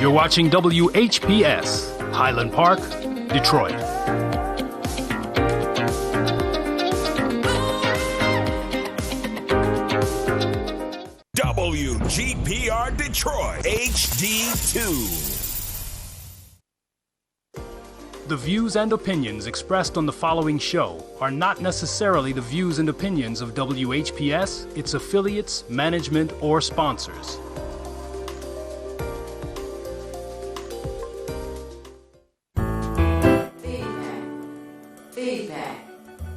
You're watching WHPS, Highland Park, Detroit. WGPR Detroit, HD2. The views and opinions expressed on the following show are not necessarily the views and opinions of WHPS, its affiliates, management, or sponsors.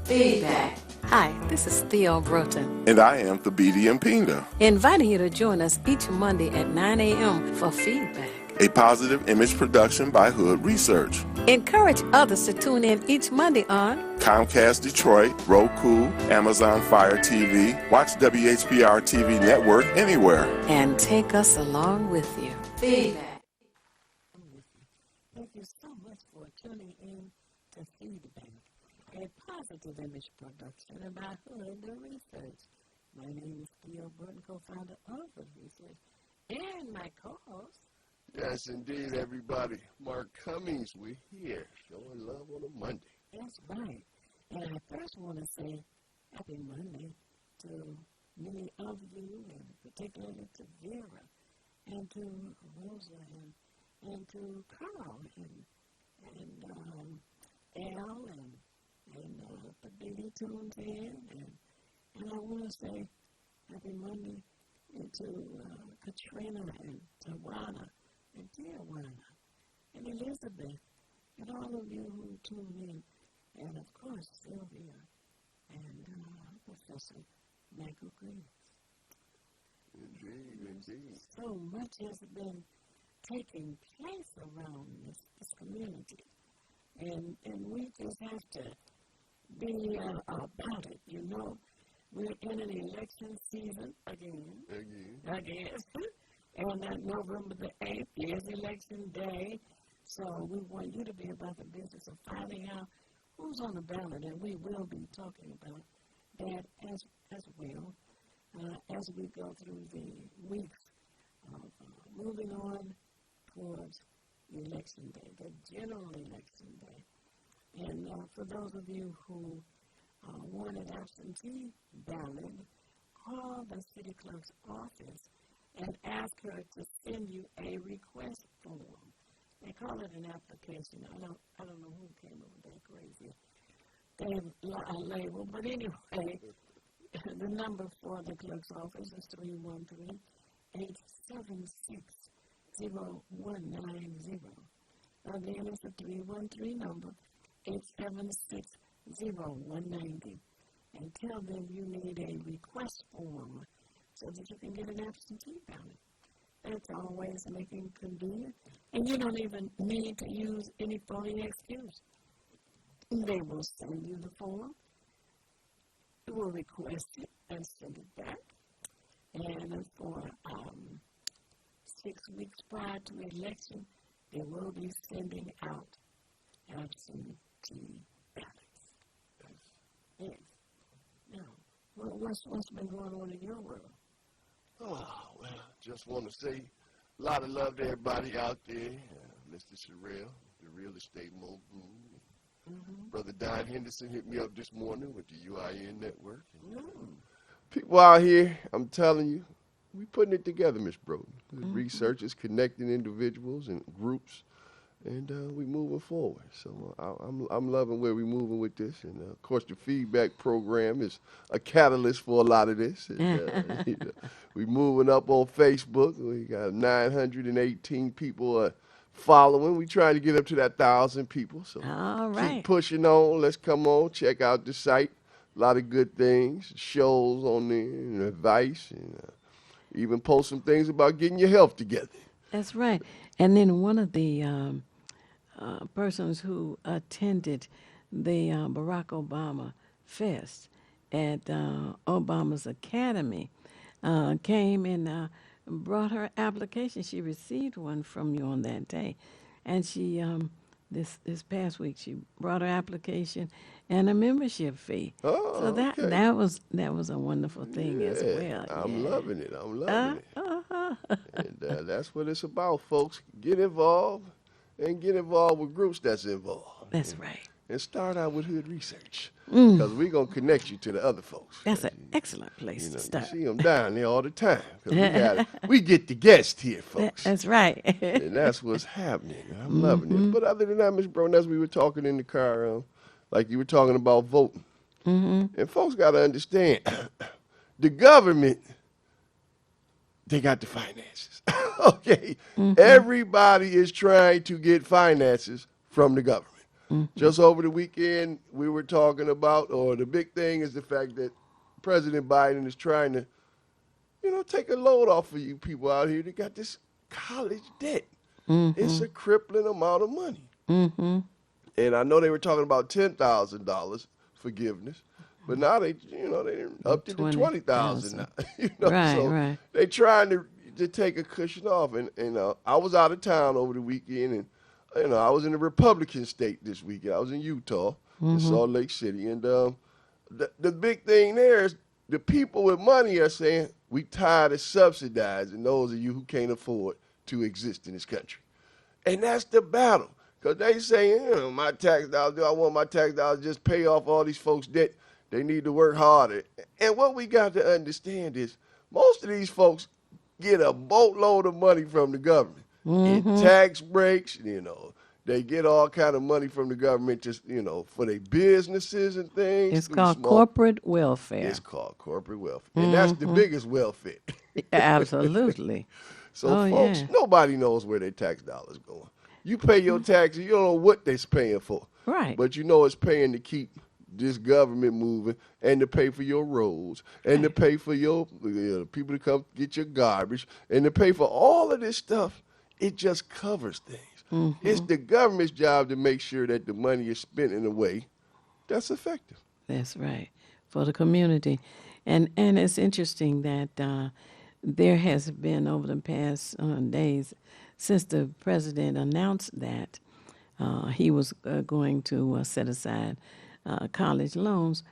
Feedback. Hi, this is Theo Broughton. And I am Thabiti Mpinga. Inviting you to join us each Monday at 9 a.m. for Feedback, A positive image production by Hood Research. Encourage others to tune in each Monday on Comcast Detroit, Roku, Amazon Fire TV, watch WHPR TV Network anywhere. and take us along with you. Feedback. Thank you so much for tuning in to Feedback, a positive image production by Hood Research. My name is Theo Burton, co-founder of Hood Research, and my co-host. Yes, indeed, everybody. Mark Cummings, we're here, showing love on a Monday. That's right. And I first want to say happy Monday to many of you, and particularly to Vera, and to Rosa, and to Carl, and Al, and the baby tunes in, and I want to say happy Monday to Katrina and Tawana and Tijuana and Elizabeth and all of you who tune in, and of course Sylvia and Professor Michael Green. Indeed. So much has been taking place around this community, and we just have to be about it, you know. We're in an election season again. And on November the 8th is election day, so we want you to be about the business of finding out who's on the ballot, and we will be talking about that as well as we go through the weeks of moving on towards election day, the general election day. And for those of you who want an absentee ballot, call the city clerk's office and ask her to send you a request form. They call it an application. I don't know who came up with that crazy label, but anyway, the number for the clerk's office is 313-876-0190. Again, it's a 313 number, 876-0190. And tell them you need a request form so that you can get an absentee ballot. That's always making convenient. And you don't even need to use any phony excuse. They will send you the form. You will request it and send it back. And for 6 weeks prior to election, they will be sending out absentee ballots. Yes. Now, what's been going on in your world? Oh, well, just want to say a lot of love to everybody out there. Mr. Sherrill, the real estate mogul. Mm-hmm. Brother Don Henderson hit me up this morning with the UIN network. People out here, I'm telling you, we putting it together, Miss Broden. Researchers connecting individuals and groups, and we moving forward. So I'm loving where we moving with this, and of course the feedback program is a catalyst for a lot of this. And, we moving up on Facebook. We got 918 people following. We trying to get up to that 1,000 people. So all right, keep pushing on. Let's come on, check out the site. A lot of good things, shows on there, and advice, and even post some things about getting your health together. That's right. And then one of the persons who attended the Barack Obama Fest at Obama's Academy came and brought her application. She received one from you on that day, and she this past week she brought her application and a membership fee. Oh, so that was a wonderful thing as well. I'm loving it. I'm loving it. And that's what it's about, folks. Get involved and get involved with groups that's involved. That's right. And start out with hood research because we're going to connect you to the other folks. That's an excellent place to You start. see them down there all the time. 'Cause we get the guests here, folks. That's right. And that's what's happening. I'm loving it. But other than that, Ms. Brown, as we were talking in the car, like you were talking about voting. And folks got to understand, the government, they got the finances. Okay? Everybody is trying to get finances from the government. Just over the weekend, we were talking about, or the big thing is the fact that President Biden is trying to, take a load off of you people out here that got this college debt. It's a crippling amount of money. And I know they were talking about $10,000 forgiveness, but now they upped it to $20,000 now. Right. They trying to take a cushion off. And I was out of town over the weekend, and I was in a Republican state this weekend. I was in Utah, in Salt Lake City, and the big thing there is the people with money are saying we tired of subsidizing those of you who can't afford to exist in this country, and that's the battle. Because they saying, my tax dollars, do I want my tax dollars to just pay off all these folks' debt? They need to work harder. And what we got to understand is most of these folks get a boatload of money from the government. In tax breaks, they get all kind of money from the government just, for their businesses and things. It's called corporate welfare. It's called corporate welfare. And that's the biggest welfare. Absolutely. So, folks, nobody knows where their tax dollars going. You pay your taxes, you don't know what they're paying for. Right. But you know it's paying to keep this government moving and to pay for your roads and to pay for your people to come get your garbage and to pay for all of this stuff. It just covers things. It's the government's job to make sure that the money is spent in a way that's effective. That's right, for the community. And it's interesting that there has been over the past days since the president announced that he was going to set aside college loans,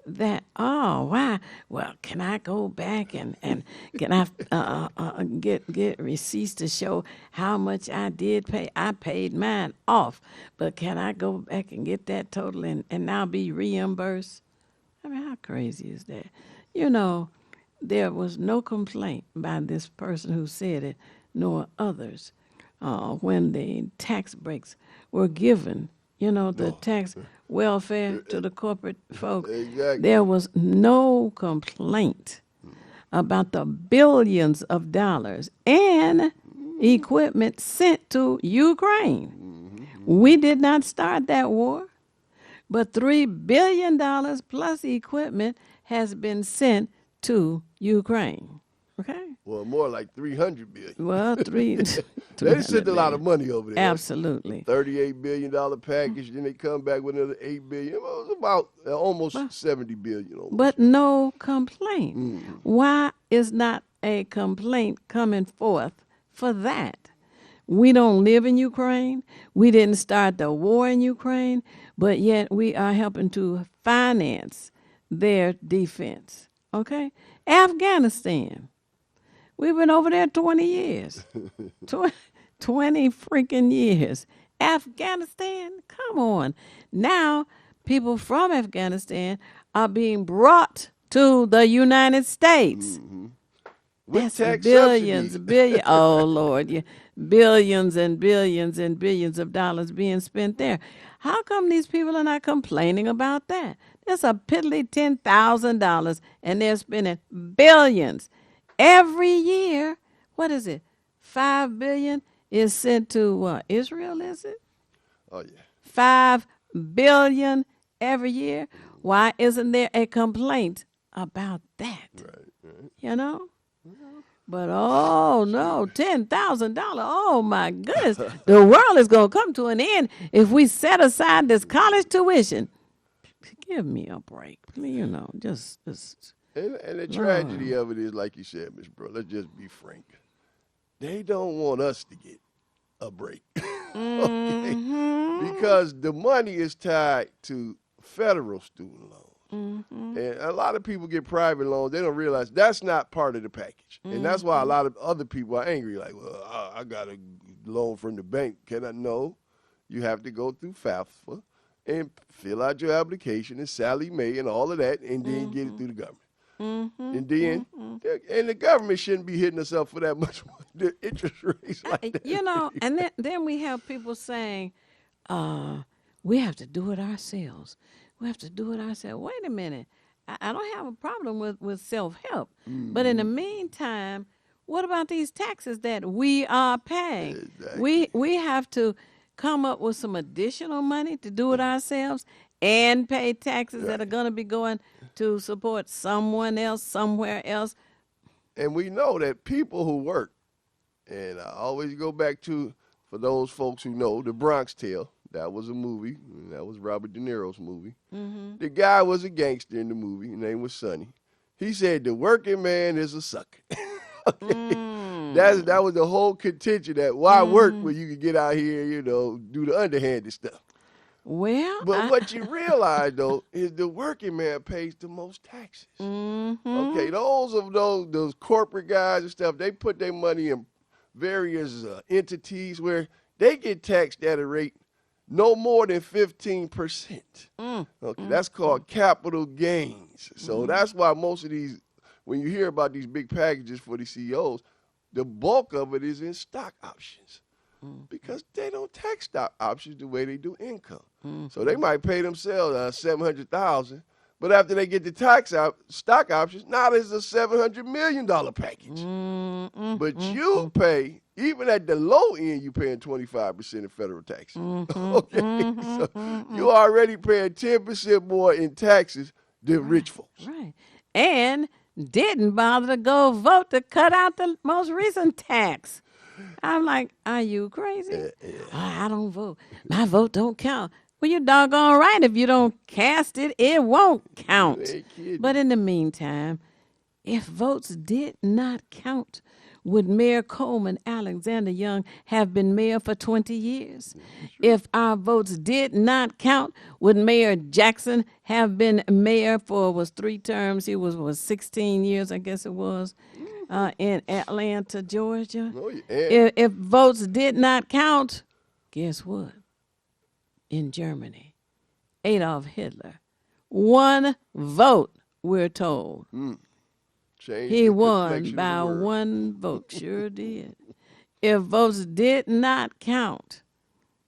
that, can I go back and can I get receipts to show how much I did pay? I paid mine off, but can I go back and get that total and now be reimbursed? I mean, how crazy is that? There was no complaint by this person who said it, nor others, when the tax breaks were given, the tax welfare to the corporate folk. Exactly. There was no complaint about the billions of dollars and equipment sent to Ukraine. We did not start that war, but $3 billion plus equipment has been sent to Ukraine. Okay? Well, more like $300 billion. Well, They sent a lot of money over there. Absolutely. $38 billion package, then they come back with another $8 billion. Well, it was about almost $70 billion. Almost. But no complaint. Why is not a complaint coming forth for that? We don't live in Ukraine. We didn't start the war in Ukraine, but yet we are helping to finance their defense. Okay? Afghanistan. We've been over there 20 years. 20 freaking years. Afghanistan? Come on. Now, people from Afghanistan are being brought to the United States. With That's tax billions. Oh, Lord. Yeah. Billions and billions and billions of dollars being spent there. How come these people are not complaining about that? That's a piddly $10,000, and they're spending billions. Every year, what is it? $5 billion is sent to Israel, is it? Oh, yeah. $5 billion every year. Why isn't there a complaint about that? Right. But oh no, $10,000. Oh my goodness. The world is gonna come to an end if we set aside this college tuition. Give me a break. Just And the tragedy of it is, like you said, Miss Bro, let's just be frank. They don't want us to get a break. Okay? Because the money is tied to federal student loans. And a lot of people get private loans. They don't realize that's not part of the package. And that's why a lot of other people are angry. Like, well, I got a loan from the bank. Can I? No. You have to go through FAFSA and fill out your application and Sally Mae and all of that, and then get it through the government. And then, and the government shouldn't be hitting us up for that much money, the interest rates like that. You know, and then we have people saying, we have to do it ourselves. We have to do it ourselves. Wait a minute. I don't have a problem with self-help. But in the meantime, what about these taxes that we are paying? Exactly. We have to come up with some additional money to do it ourselves and pay taxes that are going to be going to support someone else somewhere else. And we know that people who work, and I always go back to, for those folks who know, The Bronx Tale. That was a movie. That was Robert De Niro's movie. The guy was a gangster in the movie. His name was Sonny. He said, the working man is a sucker. That was the whole contention, that why work when you can get out here, you know, do the underhanded stuff. Well, But what you realize, though, is the working man pays the most taxes. Okay, those corporate guys and stuff, they put their money in various entities where they get taxed at a rate no more than 15%. Okay, that's called capital gains. So that's why most of these, when you hear about these big packages for the CEOs, the bulk of it is in stock options. Because they don't tax stock options the way they do income. So they might pay themselves $700,000, but after they get the stock options, now there's a $700 million package. But you pay, even at the low end, you're paying 25% in federal taxes. Okay, so you already paying 10% more in taxes than rich folks. right. And didn't bother to go vote to cut out the most recent tax. I'm like, are you crazy? I don't vote. My vote don't count. Well, you're doggone right. If you don't cast it, it won't count. You ain't kidding. But in the meantime, if votes did not count, would Mayor Coleman Alexander Young have been mayor for 20 years? If our votes did not count, would Mayor Jackson have been mayor for 3 terms? He was 16 years, I guess it was, in Atlanta, Georgia. Oh, yeah. If votes did not count, guess what? In Germany, Adolf Hitler, 1 vote, we're told. Changed He the won complexion by of the world. 1 vote, sure did. If votes did not count,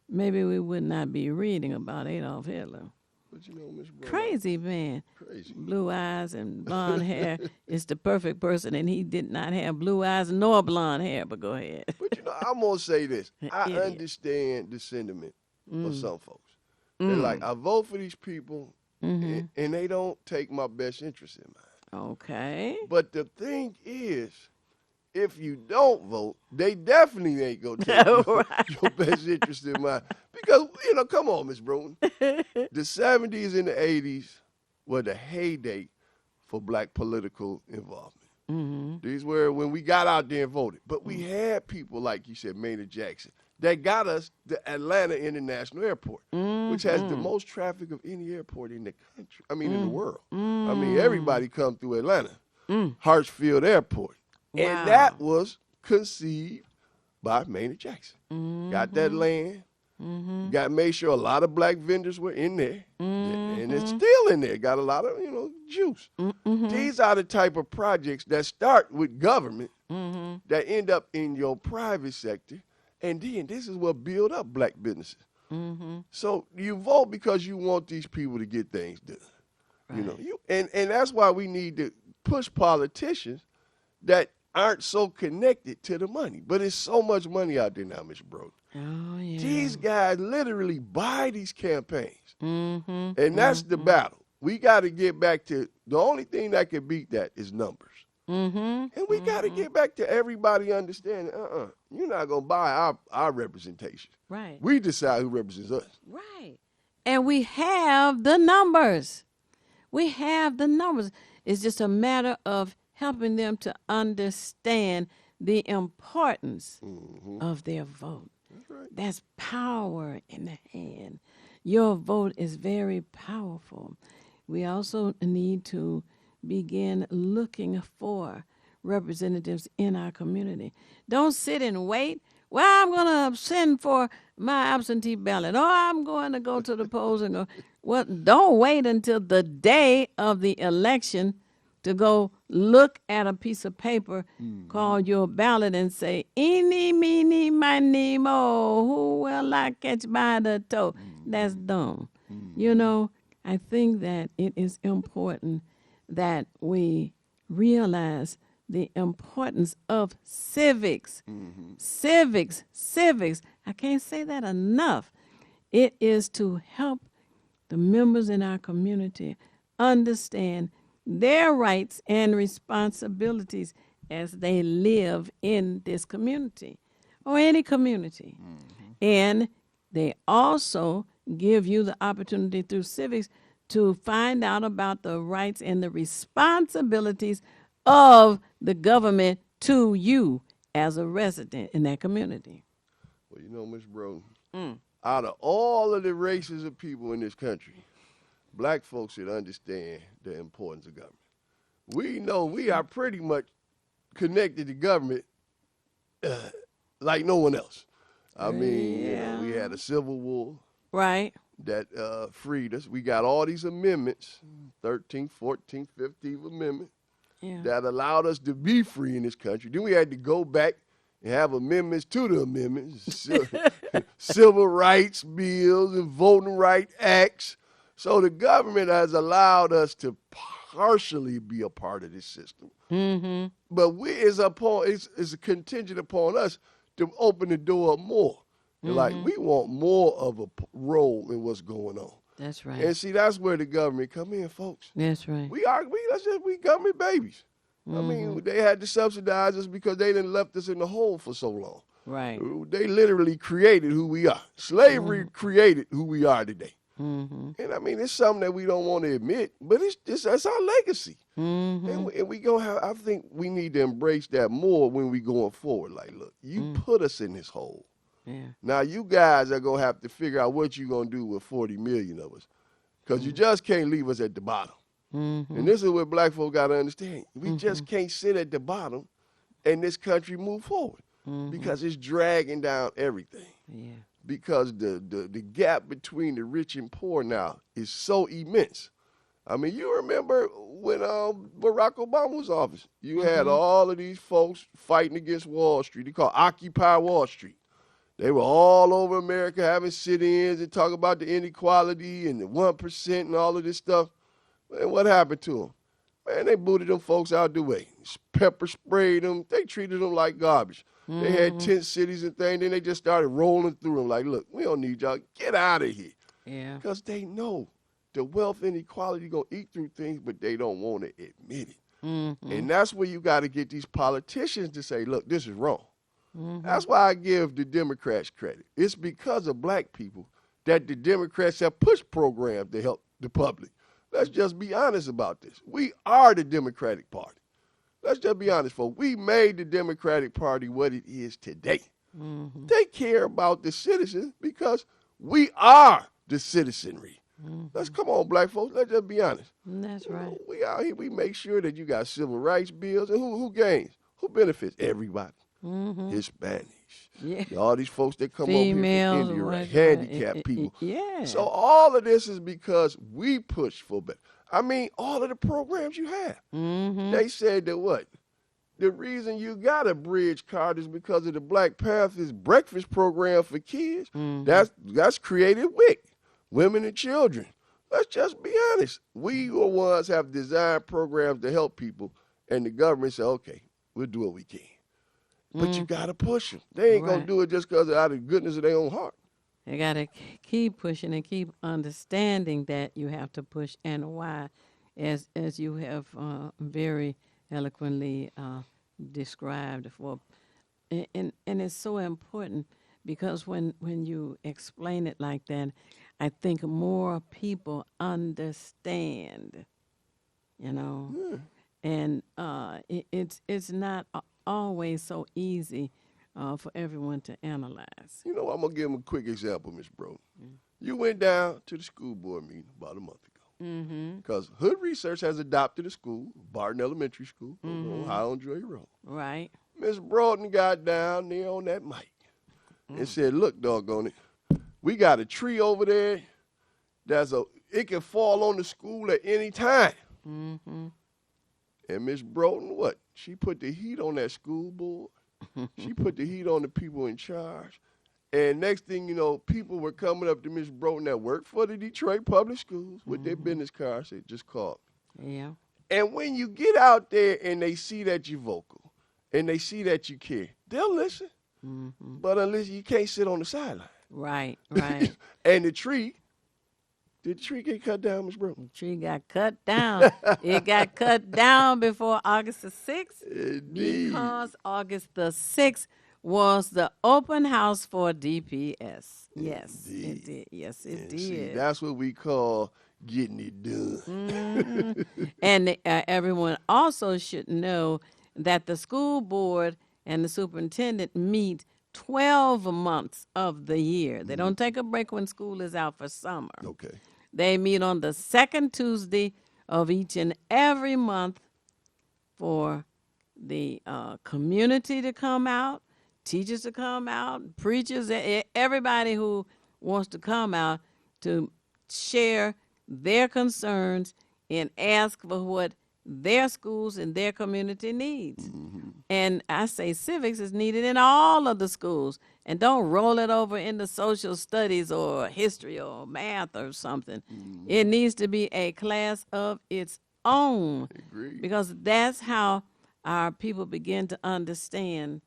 maybe we would not be reading about Adolf Hitler. But you know, Miss Brown, Crazy man. Crazy. Blue eyes and blonde hair is the perfect person, and he did not have blue eyes nor blonde hair, but go ahead. But you know, I'm gonna say this. I Idiot. understand the sentiment of some folks. They're like, I vote for these people, and they don't take my best interest in mind. Okay. But the thing is, if you don't vote, they definitely ain't gonna take your best interest in mind. Because, you know, come on, Miss Bruton. The 70s and the 80s were the heyday for black political involvement. These were when we got out there and voted. But we had people, like you said, Maynard Jackson, that got us the Atlanta International Airport, which has the most traffic of any airport in the country. I mean, in the world. I mean, everybody come through Atlanta. Hartsfield Airport. Wow. And that was conceived by Maynard Jackson. Got that land. Got made sure a lot of black vendors were in there. And it's still in there. Got a lot of, you know, juice. These are the type of projects that start with government that end up in your private sector. And then this is what build up black businesses. So you vote because you want these people to get things done. You know, and that's why we need to push politicians that aren't so connected to the money. But it's so much money out there now, Mr. Brody. Oh, yeah. These guys literally buy these campaigns. And that's the battle. We got to get back to, the only thing that can beat that is numbers. And we got to get back to everybody understanding, you're not going to buy our representation. Right. We decide who represents us. Right. And we have the numbers. We have the numbers. It's just a matter of helping them to understand the importance of their vote. That's right. That's power in the hand. Your vote is very powerful. we also need to begin looking for representatives in our community. Don't sit and wait. Well, I'm going to send for my absentee ballot. Oh, I'm going to go to the polls and go. Well, don't wait until the day of the election to go look at a piece of paper called your ballot and say, eeny, meeny, miny, mo, who will I catch by the toe? That's dumb. You know, I think that it is important that we realize the importance of civics. Civics. I can't say that enough. It is to help the members in our community understand their rights and responsibilities as they live in this community or any community. And they also give you the opportunity through civics to find out about the rights and the responsibilities of the government to you as a resident in that community. Well, you know, Ms. Broden, out of all of the races of people in this country, black folks should understand the importance of government. We know we are pretty much connected to government like no one else. I mean, you know, we had a civil war. Right. That freed us. We got all these amendments, 13th, 14th, 15th Amendment, that allowed us to be free in this country. Then we had to go back and have amendments to the amendments, civil rights bills and voting rights acts. So the government has allowed us to partially be a part of this system. But it's a contingent upon us to open the door more. Like, we want more of a role in what's going on. That's right. And see, that's where the government come in, folks. That's right. We government babies. I mean, they had to subsidize us because they done left us in the hole for so long. Right. They literally created who we are. Slavery created who we are today. And I mean, it's something that we don't want to admit, but that's our legacy. And we gonna have. I think we need to embrace that more when we going forward. Like, look, you put us in this hole. Yeah. Now you guys are gonna have to figure out what you're gonna do with 40 million of us, because you just can't leave us at the bottom. And this is what black folk gotta understand. We just can't sit at the bottom, and this country move forward, because it's dragging down everything. Yeah. Because the gap between the rich and poor now is so immense. I mean, you remember when Barack Obama was in office, you had all of these folks fighting against Wall Street. They call Occupy Wall Street. They were all over America having sit-ins and talk about the inequality and the 1% and all of this stuff. And what happened to them? Man, they booted them folks out the way. Pepper sprayed them. They treated them like garbage. They had tent cities and things. Then they just started rolling through them like, look, we don't need y'all. Get out of here. Yeah. Because they know the wealth inequality going to eat through things, but they don't want to admit it. And that's where you got to get these politicians to say, look, this is wrong. That's why I give the Democrats credit. It's because of black people that the Democrats have pushed programs to help the public. Let's just be honest about this. We are the Democratic Party. Let's just be honest, folks. We made the Democratic Party what it is today. They care about the citizens because we are the citizenry. Let's come on, black folks. Let's just be honest. That's right. We out here. We make sure that you got civil rights bills. And who gains? Who benefits? Everybody. Hispanics. Yeah. All these folks that come Females, over here from India, handicapped people. Yeah. So all of this is because we push for better. I mean, all of the programs you have. They said that what? The reason you got a bridge card is because of the Black Panther's breakfast program for kids. That's created WIC, women and children. Let's just be honest. We are ones have designed programs to help people, and the government said, okay, we'll do what we can. But you got to push them. They ain't going to do it just because out of the goodness of their own heart. They got to keep pushing and keep understanding that you have to push and why, as you have very eloquently described for. And it's so important because when you explain it like that, I think more people understand, you know. And it's not always so easy for everyone to analyze. You know, I'm going to give them a quick example, Miss Bro. You went down to the school board meeting about a month ago. Because Hood Research has adopted a school, Barton Elementary School, on High on Joy Road. Right. Miss Broughton got down there on that mic and said, look, doggone it, we got a tree over there it can fall on the school at any time. And Miss Broughton, what? She put the heat on that school board. She put the heat on the people in charge. And next thing you know, people were coming up to Miss Broughton that worked for the Detroit Public Schools with their business cards. Said, just call me. Yeah. And when you get out there and they see that you're vocal and they see that you care, they'll listen. But unless you can't sit on the sideline. Right. And the tree get cut down, Miss Broughton? The tree got cut down. It got cut down before August the 6th. Indeed. Because August the 6th was the open house for DPS. Yes, it did. Yes, it did. See, that's what we call getting it done. And everyone also should know that the school board and the superintendent meet 12 months of the year. They don't take a break when school is out for summer. Okay. They meet on the second Tuesday of each and every month for the community to come out, teachers to come out, preachers, everybody who wants to come out to share their concerns and ask for what their schools and their community needs. And I say civics is needed in all of the schools. And don't roll it over into social studies or history or math or something. It needs to be a class of its own. Agreed. Because that's how our people begin to understand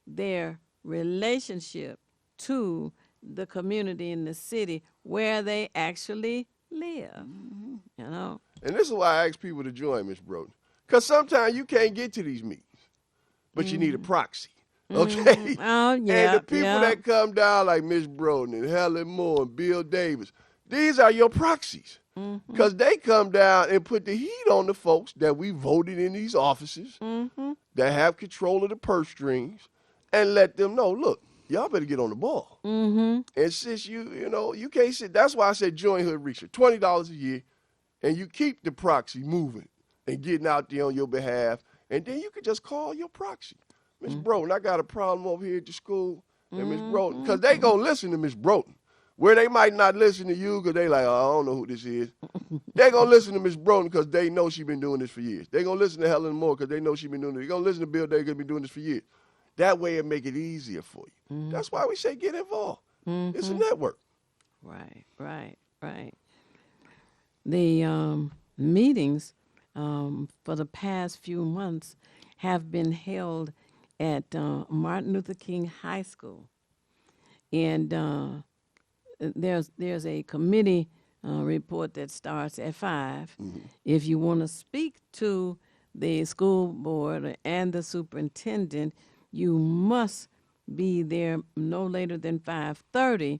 their relationship to the community in the city where they actually live. You know? And this is why I ask people to join, Miss Broughton. Because sometimes you can't get to these meetings, but you need a proxy. Okay? Oh, yeah. And the people that come down like Miss Broughton and Helen Moore and Bill Davis, these are your proxies. Because they come down and put the heat on the folks that we voted in these offices that have control of the purse strings and let them know, look, y'all better get on the ball. And since you can't sit, that's why I said join Hood Research, $20 a year, and you keep the proxy moving and getting out there on your behalf, and then you can just call your proxy. Miss Broughton, I got a problem over here at the school, and Miss Broughton, because they going to listen to Miss Broughton, where they might not listen to you because they like, oh, I don't know who this is. They going to listen to Miss Broughton because they know she been doing this for years. They going to listen to Helen Moore because they know she been doing this. They going to listen to Bill Davis because been doing this for years. That way it make it easier for you. That's why we say get involved. It's a network. Right. The meetings for the past few months have been held at Martin Luther King High School. And there's a committee report that starts at 5. If you want to speak to the school board and the superintendent, you must be there no later than 5:30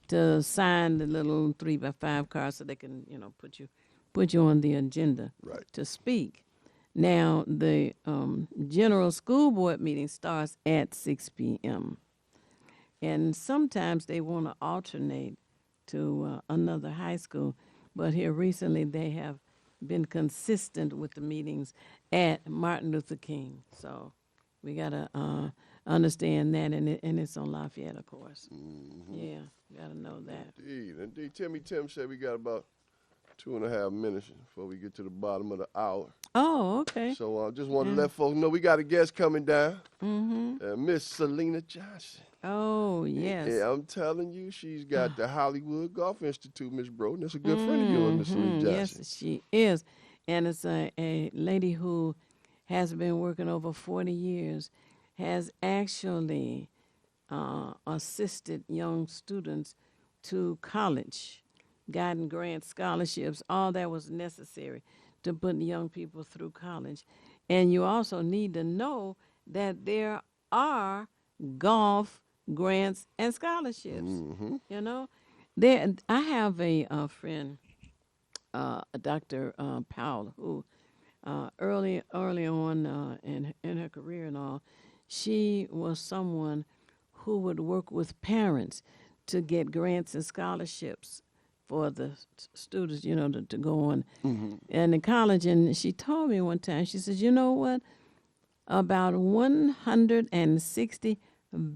to sign the little 3x5 card so they can, put you on the agenda to speak. Now, the general school board meeting starts at 6 p.m. And sometimes they want to alternate to another high school, but here recently they have been consistent with the meetings at Martin Luther King. So we got to understand that, and it's on Lafayette, of course. Yeah, got to know that. Indeed. Tim said we got about 2.5 minutes before we get to the bottom of the hour. Oh, okay. So I just want to let folks know we got a guest coming down, Miss Selena Johnson. Oh, yes. Yeah, I'm telling you, she's got the Hollywood Golf Institute, Miss Broughton. That's a good friend of yours, Miss Selena Johnson. Yes, she is. And it's a lady who has been working over 40 years, has actually assisted young students to college, gotten grant scholarships, all that was necessary to put young people through college. And you also need to know that there are golf grants and scholarships. I have a friend, Dr. Powell, who early on in her career and all, she was someone who would work with parents to get grants and scholarships for the students, to go on and in college. And she told me one time, she says, you know what? About $160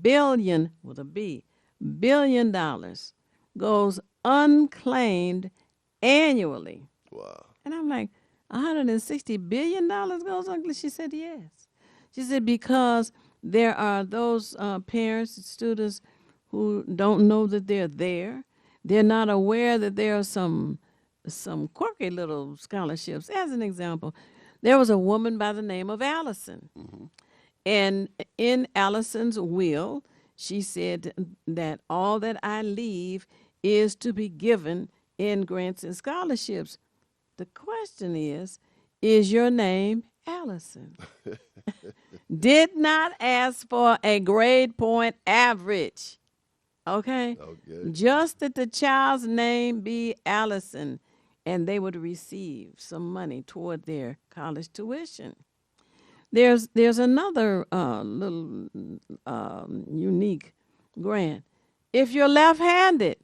billion, with a B, $1 billion goes unclaimed annually. Wow. And I'm like, $160 billion goes unclaimed? She said, yes. She said, because there are those parents, students who don't know that they're there. They're not aware that there are some quirky little scholarships. As an example, there was a woman by the name of Allison. And in Allison's will, she said that all that I leave is to be given in grants and scholarships. The question is your name Allison? Did not ask for a grade point average. Okay? Just that the child's name be Allison, and they would receive some money toward their college tuition. There's another little unique grant. If you're left-handed,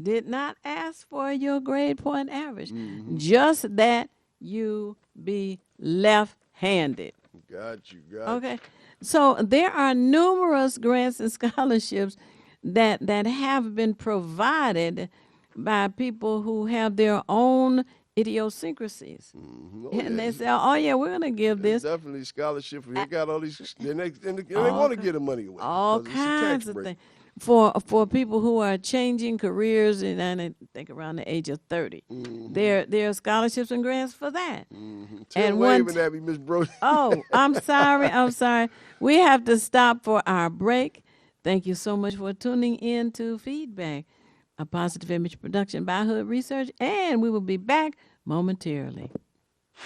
did not ask for your grade point average, just that you be left-handed. Got you. Okay. So there are numerous grants and scholarships that have been provided by people who have their own idiosyncrasies. And they say, oh, yeah, we're going to give this. Definitely scholarship. They got all these, and they want to get the mony away. All kinds of things. For people who are changing careers, and I think around the age of 30. There are scholarships and grants for that. And waving at me, Miss Brody. Oh, I'm sorry. We have to stop for our break. Thank you so much for tuning in to Feedback, a positive image production by Hood Research, and we will be back momentarily.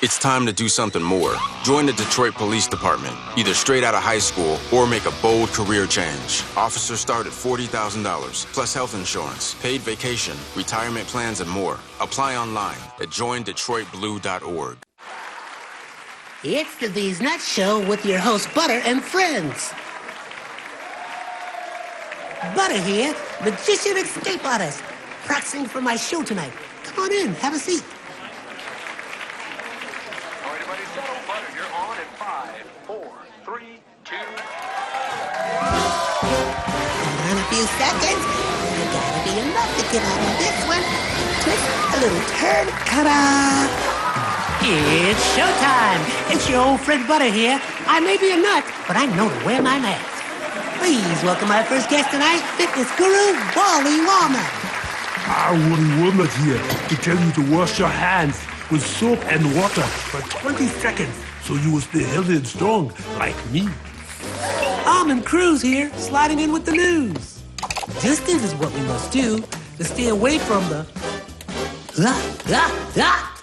It's time to do something more. Join the Detroit Police Department, either straight out of high school or make a bold career change. Officers start at $40,000, plus health insurance, paid vacation, retirement plans, and more. Apply online at joindetroitblue.org. It's the These Nuts Show with your host, Butter and friends. Butter here, magician escape artist, practicing for my show tonight. Come on in, have a seat. Everybody settle, Butter, you're on in 5, 4, 3, 2. In a few seconds, there gotta be enough to get out of this one. Twist a little turn, ta-da! It's showtime. It's your old friend Butter here. I may be a nut, but I know to wear my mask. Please welcome our first guest tonight, fitness guru, Wally Warmer. Wally Warmer here to tell you to wash your hands with soap and water for 20 seconds so you will stay healthy and strong like me. Almond Cruz here, sliding in with the news. Distance is what we must do to stay away from the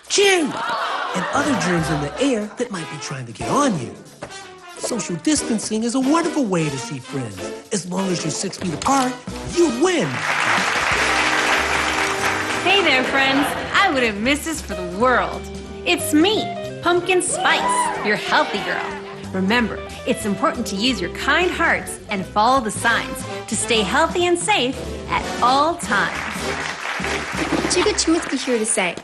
chew and other germs in the air that might be trying to get on you. Social distancing is a wonderful way to see friends. As long as you're 6 feet apart, you win. Hey there, friends. I wouldn't miss this for the world. It's me, Pumpkin Spice, your healthy girl. Remember, it's important to use your kind hearts and follow the signs to stay healthy and safe at all times. Chica Chiminsky here to say,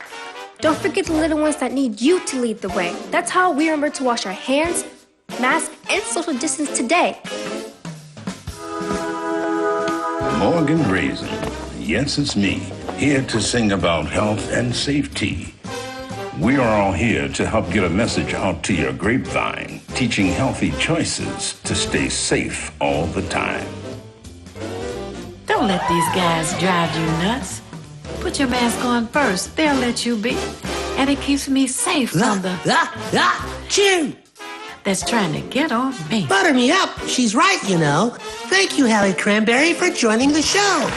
don't forget the little ones that need you to lead the way. That's how we remember to wash our hands, mask, and social distance today. Morgan Raisin. Yes, it's me, here to sing about health and safety. We are all here to help get a message out to your grapevine, teaching healthy choices to stay safe all the time. Don't let these guys drive you nuts. Put your mask on first. They'll let you be. And it keeps me safe from the chew that's trying to get on me. Butter me up. She's right, you know. Thank you, Hallie Cranberry, for joining the show.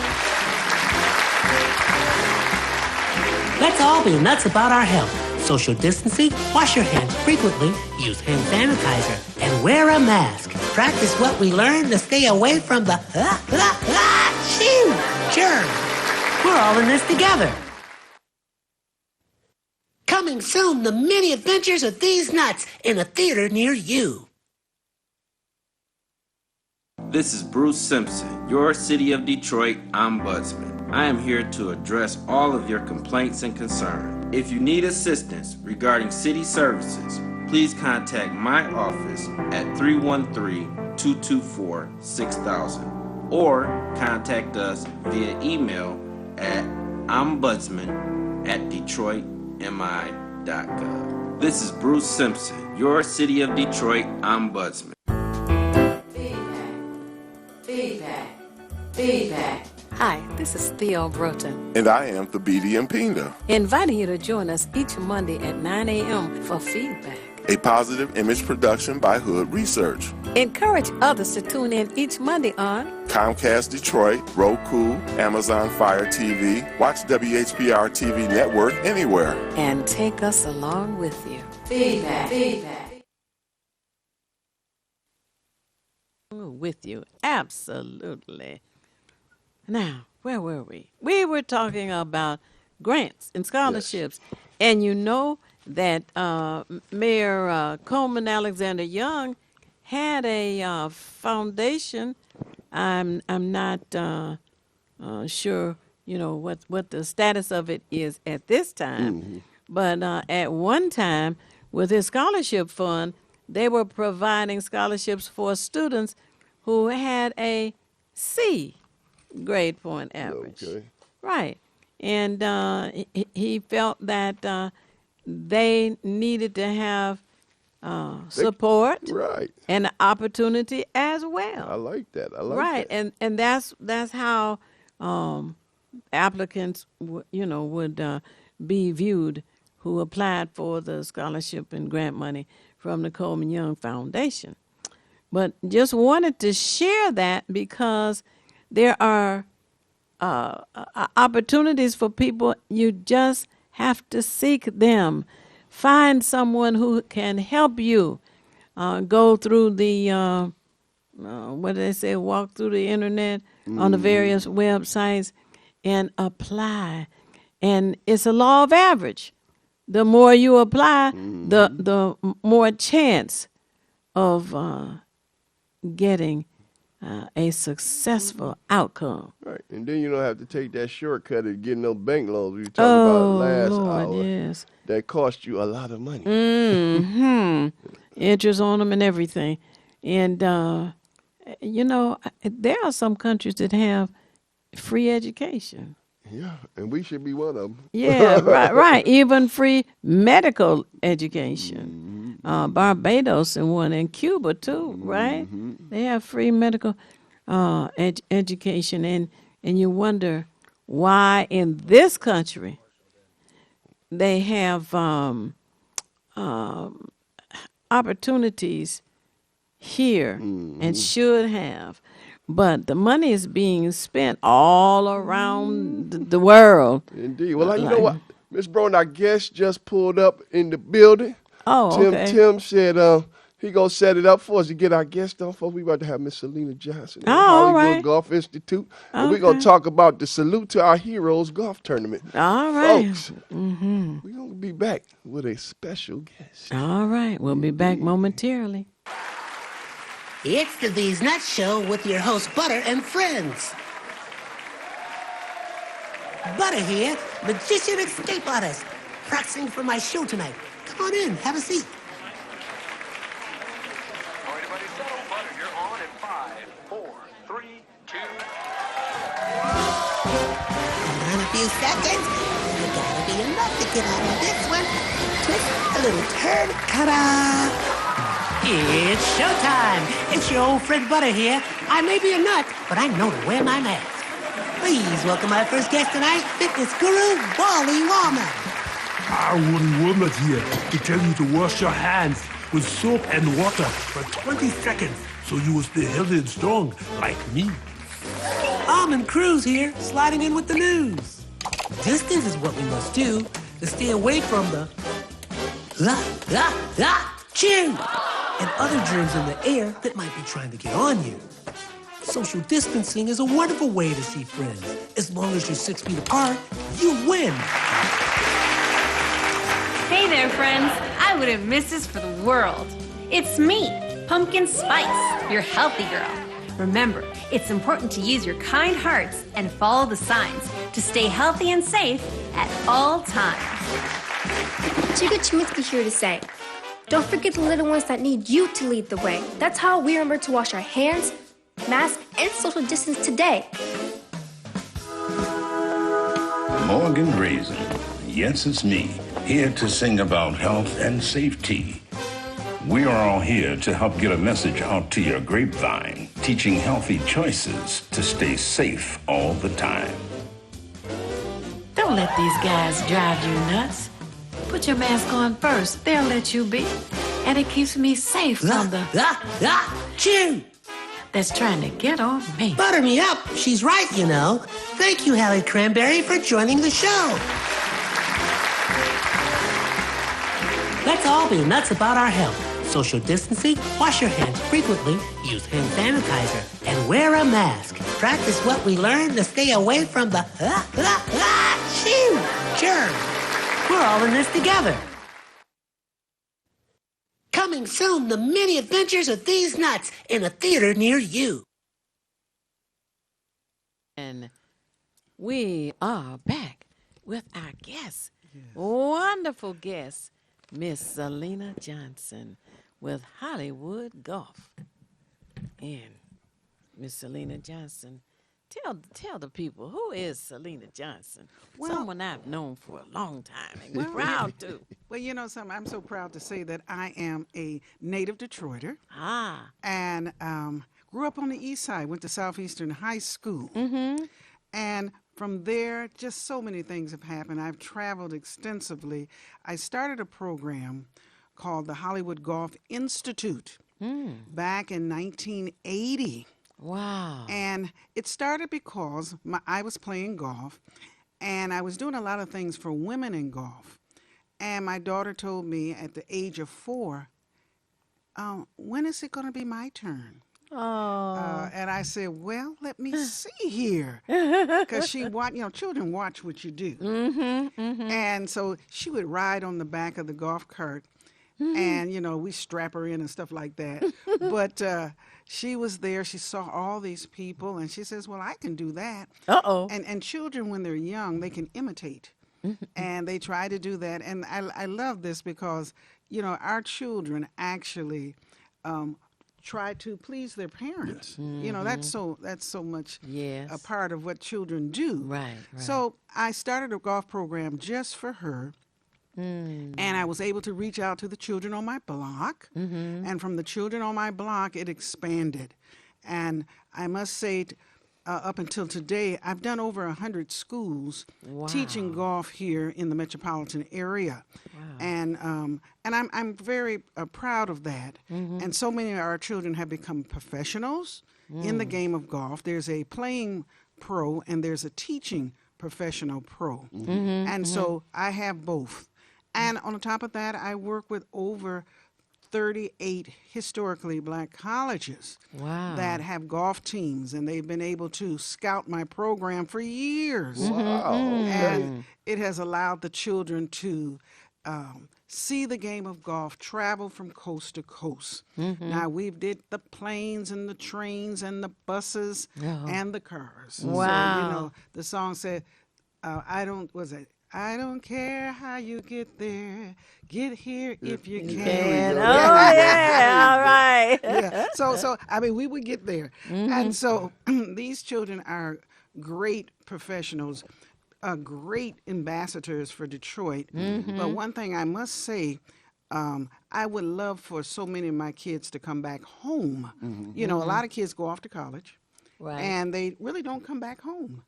Let's all be nuts about our health. Social distancing, wash your hands frequently, use hand sanitizer, and wear a mask. Practice what we learned to stay away from the germs. We're all in this together. Coming soon, the many adventures of these nuts in a theater near you. This is Bruce Simpson, your City of Detroit ombudsman. I am here to address all of your complaints and concerns. If you need assistance regarding city services, please contact my office at 313-224-6000 or contact us via email at ombudsman@detroitmi.gov. This is Bruce Simpson, your City of Detroit Ombudsman. Feedback. Hi, this is Theo Broughton. And I am Thabiti Mpinda. Inviting you to join us each Monday at 9 a.m. for Feedback. A positive image production by Hood Research. Encourage others to tune in each Monday on Comcast Detroit, Roku, Amazon Fire TV. Watch WHPR TV Network anywhere. And take us along with you. Feedback. With you, absolutely. Now, where were we? We were talking about grants and scholarships. Yes. And you know that Mayor Coleman Alexander Young had a foundation. I'm not sure, what the status of it is at this time. Mm-hmm. But at one time, with his scholarship fund, they were providing scholarships for students who had a C grade point average. Okay. Right. And he felt that they needed to have support, right, and opportunity as well. I like that. I like right. that. And that's how applicants would be viewed who applied for the scholarship and grant money from the Coleman Young Foundation. But just wanted to share that because there are opportunities for people. You just have to seek them. Find someone who can help you go through the, what do they say, walk through the internet on the various websites and apply. And it's a law of average. The more you apply, the more chance of getting a successful outcome. Right, and then you don't have to take that shortcut of getting those bank loans we talked about last hour. Yes. That cost you a lot of money. Mm-hmm. Interest on them and everything. And, there are some countries that have free education. Yeah, and we should be one of them. Yeah, right. Even free medical education. Barbados and one, and Cuba too, right? They have free medical education, and you wonder why in this country they have opportunities here and should have. But the money is being spent all around the world. Indeed. Well, you know what? Miss Brown, our guest just pulled up in the building. Oh, okay. Tim said he going to set it up for us to get our guest on. Folks, we about to have Miss Selena Johnson at Hollywood Golf Institute. And we're going to talk about the Salute to Our Heroes golf tournament. All right. Folks, we're going to be back with a special guest. All right. We'll be back momentarily. It's the These Nuts Show with your host, Butter and friends. Butter here, magician escape artist, practicing for my show tonight. Come on in, have a seat. Everybody settle. Butter, you're on in 5, 4, 3, 2. In a few seconds, there gotta be enough to get out of this one. Twist a little turn, ta-da! It's showtime. It's your old friend Butter here. I may be a nut, but I know to wear my mask. Please welcome my first guest tonight, fitness guru, Wally Wallman. Wally Wallman here to tell you to wash your hands with soap and water for 20 seconds so you will stay healthy and strong like me. Almond Cruz here, sliding in with the news. Distance is what we must do to stay away from the chew and other germs in the air that might be trying to get on you. Social distancing is a wonderful way to see friends. As long as you're 6 feet apart, you win. Hey there, friends. I wouldn't miss this for the world. It's me, Pumpkin Spice, your healthy girl. Remember, it's important to use your kind hearts and follow the signs to stay healthy and safe at all times. Chica Chiminsky here to say, don't forget the little ones that need you to lead the way. That's how we remember to wash our hands, mask, and social distance today. Morgan Raisin. Yes, it's me, here to sing about health and safety. We are all here to help get a message out to your grapevine, teaching healthy choices to stay safe all the time. Don't let these guys drive you nuts. Put your mask on first. They'll let you be. And it keeps me safe from the... Chew! That's trying to get on me. Butter me up. She's right, you know. Thank you, Hallie Cranberry, for joining the show. Let's all be nuts about our health. Social distancing, wash your hands frequently, use hand sanitizer, and wear a mask. Practice what we learned to stay away from the germs. We're all in this together. Coming soon, the many adventures of these nuts in a theater near you. And we are back with our guest, wonderful guest, Miss Selena Johnson with Hollywood Golf. And Miss Selena Johnson, tell the people, who is Selena Johnson? Someone I've known for a long time and we're proud to. Well, you know something, I'm so proud to say that I am a native Detroiter. And grew up on the east side, went to Southeastern High School. And from there, just so many things have happened. I've traveled extensively. I started a program called the Hollywood Golf Institute back in 1980. Wow. And it started because I was playing golf, and I was doing a lot of things for women in golf. And my daughter told me at the age of 4, when is it going to be my turn? And I said, well, let me see here. Because children watch what you do. And so she would ride on the back of the golf cart, and, we strap her in and stuff like that. But she was there. She saw all these people, and she says, well, I can do that. And children, when they're young, they can imitate. And they try to do that. And I love this because, our children actually try to please their parents. That's so much a part of what children do. Right. So I started a golf program just for her. And I was able to reach out to the children on my block. And from the children on my block, it expanded. And I must say, up until today, I've done over 100 schools teaching golf here in the metropolitan area. And I'm very proud of that. And so many of our children have become professionals in the game of golf. There's a playing pro and there's a teaching professional pro. And so I have both. And on top of that, I work with over 38 historically black colleges that have golf teams, and they've been able to scout my program for years. And it has allowed the children to see the game of golf, travel from coast to coast. Now, we did the planes and the trains and the buses and the cars. So, the song said, I don't care how you get there, get here if you can. All right. So we would get there. And so these children are great professionals, great ambassadors for Detroit. But one thing I must say, I would love for so many of my kids to come back home. A lot of kids go off to college, and they really don't come back home.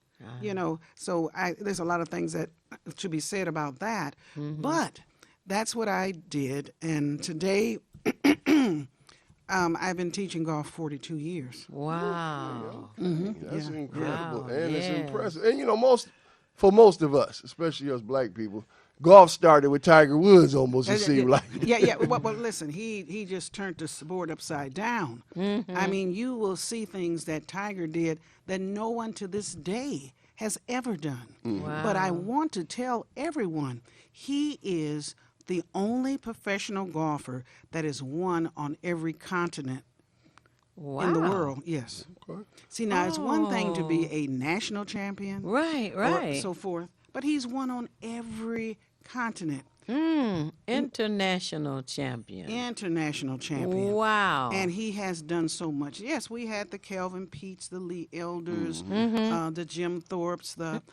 So there's a lot of things that should be said about that. But that's what I did. And today, I've been teaching golf 42 years. Wow. That's incredible. Wow. And it's impressive. And, for most of us, especially us black people, golf started with Tiger Woods almost, it seemed like. Well, listen, he just turned the sport upside down. I mean, you will see things that Tiger did that no one to this day has ever done. But I want to tell everyone, he is the only professional golfer that has won on every continent in the world, yes. Okay. See, now it's one thing to be a national champion. Right. Or so forth. But he's won on every continent. International champion. International champion. Wow. And he has done so much. Yes, we had the Kelvin Peets, the Lee Elders, the Jim Thorpes, the,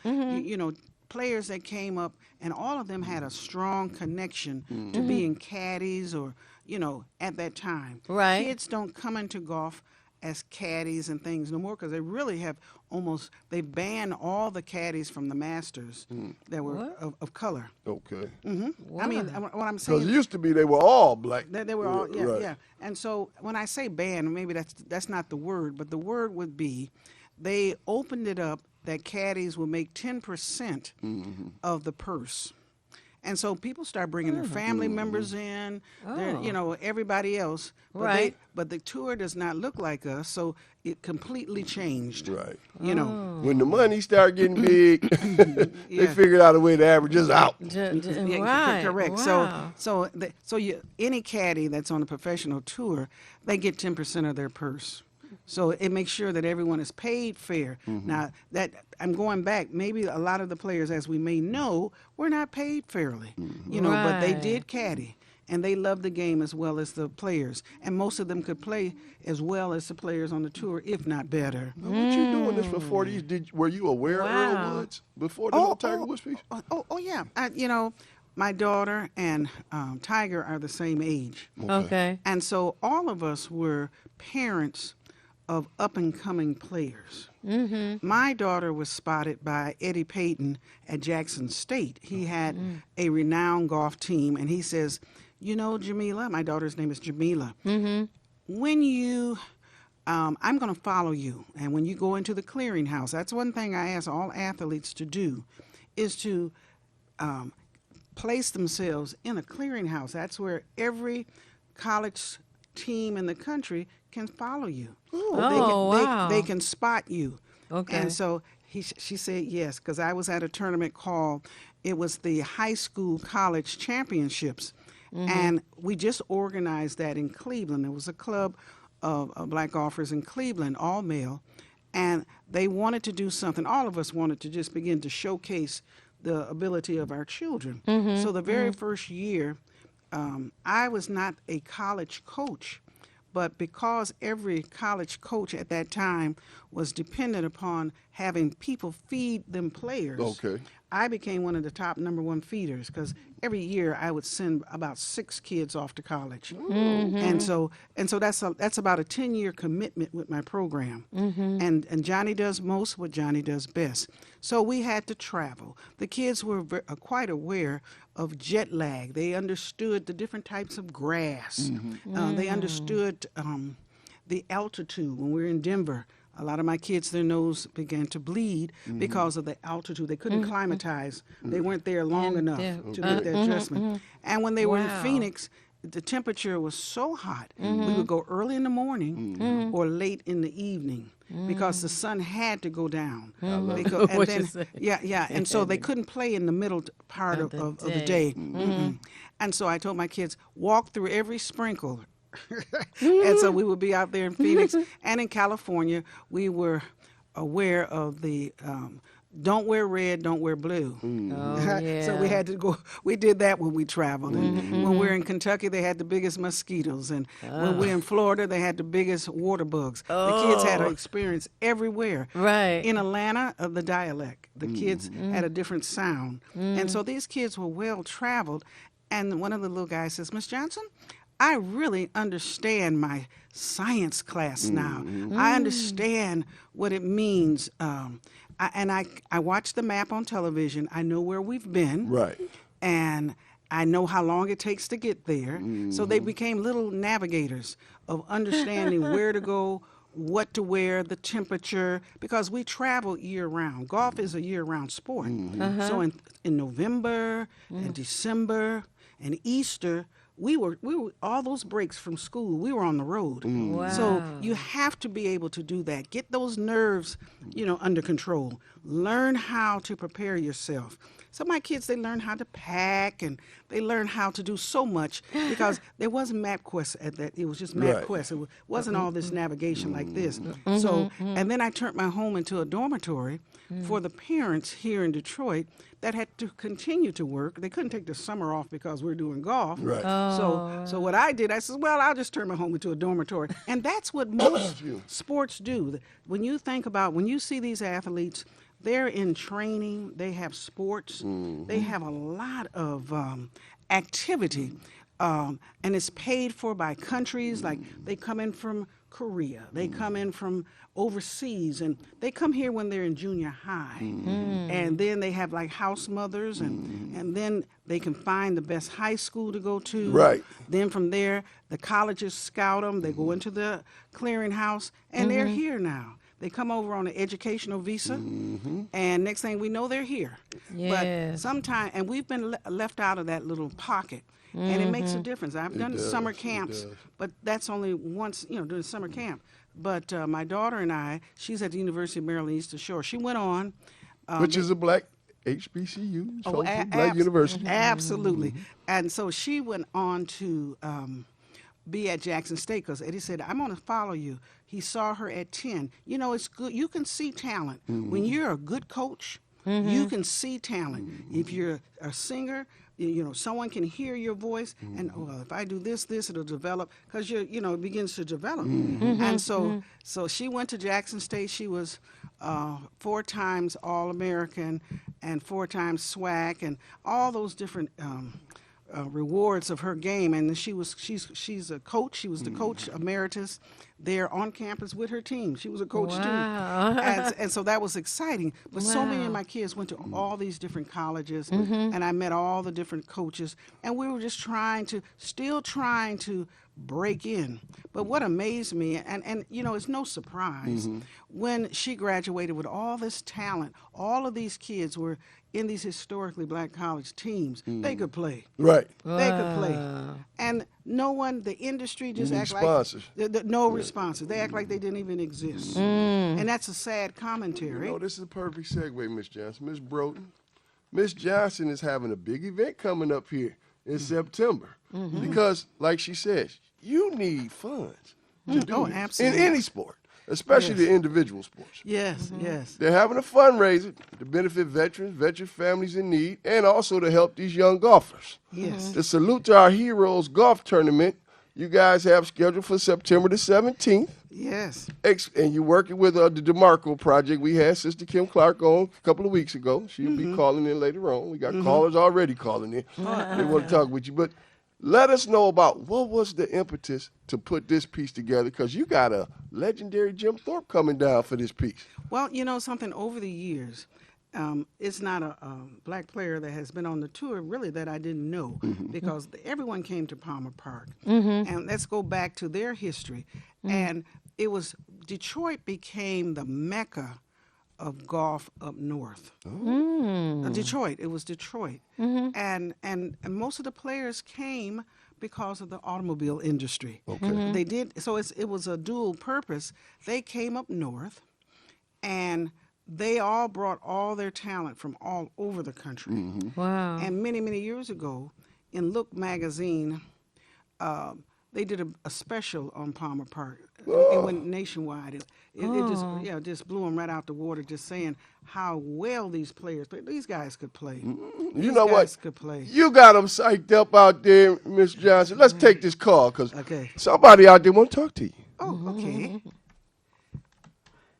players that came up, and all of them had a strong connection to being caddies or, at that time. Right. Kids don't come into golf as caddies and things no more because they really have they banned all the caddies from the Masters that were of color. Okay. Wow. I mean, what I'm saying. Because it used to be they were all black. They were all, right. yeah. And so when I say ban, maybe that's not the word, but the word would be they opened it up that caddies will make 10% of the purse. And so people start bringing their family members in, everybody else. But right. But the tour does not look like us, so it completely changed. Right. When the money started getting big, they figured out a way to average us out. Right. Correct. Wow. So any caddy that's on a professional tour, they get 10% of their purse. So it makes sure that everyone is paid fair. Now, that I'm going back, maybe a lot of the players, as we may know, were not paid fairly, but they did caddy, and they loved the game as well as the players. And most of them could play as well as the players on the tour, if not better. What you doing this for 40? Were you aware of Earl Woods before the Tiger Woods piece? Oh, yeah. My daughter and Tiger are the same age. Okay. And so all of us were parents of up-and-coming players. My daughter was spotted by Eddie Payton at Jackson State. He had a renowned golf team, and he says, Jamila, my daughter's name is Jamila, when you, I'm going to follow you, and when you go into the clearinghouse, that's one thing I ask all athletes to do, is to place themselves in a clearinghouse. That's where every college team in the country can follow you. Wow. They can spot you. Okay. And so she said yes, because I was at a tournament it was the high school college championships. And we just organized that in Cleveland. There was a club of black golfers in Cleveland, all male. And they wanted to do something. All of us wanted to just begin to showcase the ability of our children. So the very first year, I was not a college coach, but because every college coach at that time was dependent upon having people feed them players, I became one of the top #1 feeders because every year I would send about 6 kids off to college. And so that's about a 10-year commitment with my program. And Johnny does most what Johnny does best. So we had to travel. The kids were quite aware of jet lag. They understood the different types of grass. They understood the altitude. When we were in Denver, a lot of my kids, their nose began to bleed because of the altitude. They couldn't climatize. They weren't there long enough to make that adjustment. And when they were in Phoenix, the temperature was so hot, we would go early in the morning or late in the evening because the sun had to go down. And so they couldn't play in the middle part of the day. And so I told my kids, walk through every sprinkle. And so we would be out there in Phoenix and in California. We were aware of the don't wear red, don't wear blue. So we had to go. We did that when we traveled. And when we were in Kentucky, they had the biggest mosquitoes, and when we were in Florida, they had the biggest water bugs. The kids had an experience everywhere. Right. In Atlanta, the dialect. The kids had a different sound, and so these kids were well traveled. And one of the little guys says, "Miss Johnson, I really understand my science class now. I understand what it means. I watch the map on television. I know where we've been. Right. And I know how long it takes to get there. So they became little navigators of understanding where to go, what to wear, the temperature, because we travel year-round. Golf is a year-round sport. So in November and December and Easter, we were all those breaks from school, we were on the road. Wow. So you have to be able to do that. Get those nerves, under control. Learn how to prepare yourself. So my kids, they learn how to pack, and they learn how to do so much because there wasn't MapQuest at that. It was just MapQuest. It wasn't all this navigation like this. So, and then I turned my home into a dormitory for the parents here in Detroit that had to continue to work. They couldn't take the summer off because we're doing golf. Right. So what I did, I said, well, I'll just turn my home into a dormitory. And that's what most sports do. When you think about, when you see these athletes, they're in training, they have sports, they have a lot of activity, and it's paid for by countries. Like they come in from Korea, they come in from overseas, and they come here when they're in junior high. And then they have like house mothers, and then they can find the best high school to go to. Right. Then from there, the colleges scout them, they go into the clearinghouse, and they're here now. They come over on an educational visa, and next thing we know, they're here. Yes. But sometimes, and we've been left out of that little pocket, and it makes a difference. I've done summer camps, but that's only once, during summer camp. But my daughter and I, she's at the University of Maryland Eastern Shore. She went on. Which is a black HBCU, black university. Absolutely. And so she went on to be at Jackson State because Eddie said, I'm going to follow you. He saw her at 10. It's good. You can see talent. When you're a good coach, you can see talent. If you're a singer, someone can hear your voice and, if I do this, it'll develop because it begins to develop. And so she went to Jackson State. She was 4 times All-American and 4 times SWAC and all those different rewards of her game. And she's a coach. She was the coach emeritus there on campus with her team. She was a coach too. And so that was exciting. But so many of my kids went to all these different colleges, and I met all the different coaches, and we were just still trying to break in. But what amazed me, and it's no surprise, when she graduated with all this talent, all of these kids were in these historically black college teams. They could play. Right. They could play. And no one, the industry just act sponsors. like no responses. They act like they didn't even exist. And that's a sad commentary. This is a perfect segue, Miss Johnson. Miss Broughton, Miss Johnson is having a big event coming up here in September because, like she says, you need funds to do this absolutely. in any sport, especially the individual sports. Yes. They're having a fundraiser to benefit veteran families in need, and also to help these young golfers. Yes. The Salute to Our Heroes golf tournament you guys have scheduled for September the 17th. Yes. And you're working with the DeMarco Project. We had Sister Kim Clark on a couple of weeks ago. She'll be calling in later on. We got callers already calling in. They want to talk with you. But let us know about what was the impetus to put this piece together, because you got a legendary Jim Thorpe coming down for this piece. Well, something over the years, it's not a black player that has been on the tour really that I didn't know, because everyone came to Palmer Park. And let's go back to their history. And it was Detroit became the mecca of golf up north. Detroit. It was Detroit. And most of the players came because of the automobile industry. They did, so it was a dual purpose. They came up north, and they all brought all their talent from all over the country. Wow. And many, many years ago, in Look magazine, they did a special on Palmer Park. It went nationwide. It just blew them right out the water, just saying how well these players play. These guys could play. You know what? Could play. You got them psyched up out there, Miss Johnson. Let's take this call, because somebody out there want to talk to you. Oh, okay.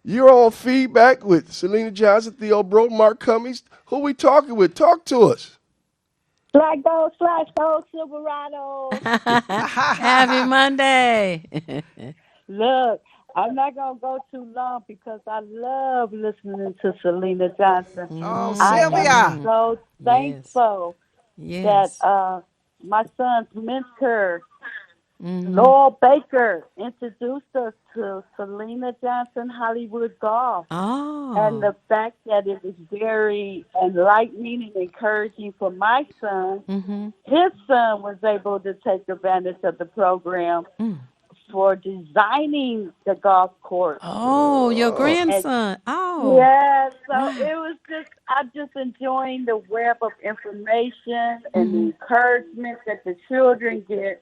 You're on Feedback with Selena Johnson, Theo Broughton, Mark Cummings. Who we talking with? Talk to us. Slack those, Silverado. Happy Monday. Look, I'm not going to go too long because I love listening to Selena Johnson. Oh, Sylvia. I am so thankful that my son's mentor Laurel Baker introduced us to Selena Johnson Hollywood Golf. Oh. And the fact that it was very enlightening and encouraging for my son, his son was able to take advantage of the program for designing the golf course. Oh, your grandson. Oh. Yeah, so it was I'm just enjoying the web of information and the encouragement that the children get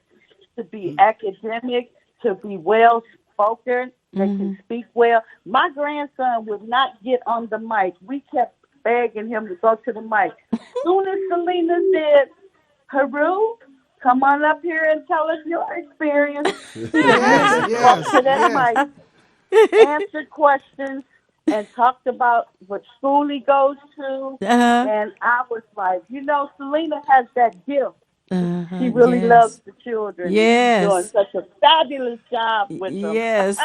to be academic, to be well spoken, they can speak well. My grandson would not get on the mic. We kept begging him to go to the mic. Soon as Selena said, Haru, come on up here and tell us your experience. Go to that mic, answered questions, and talked about what school he goes to. And I was like, Selena has that gift. She really loves the children. Yes. She's doing such a fabulous job with them. Yes.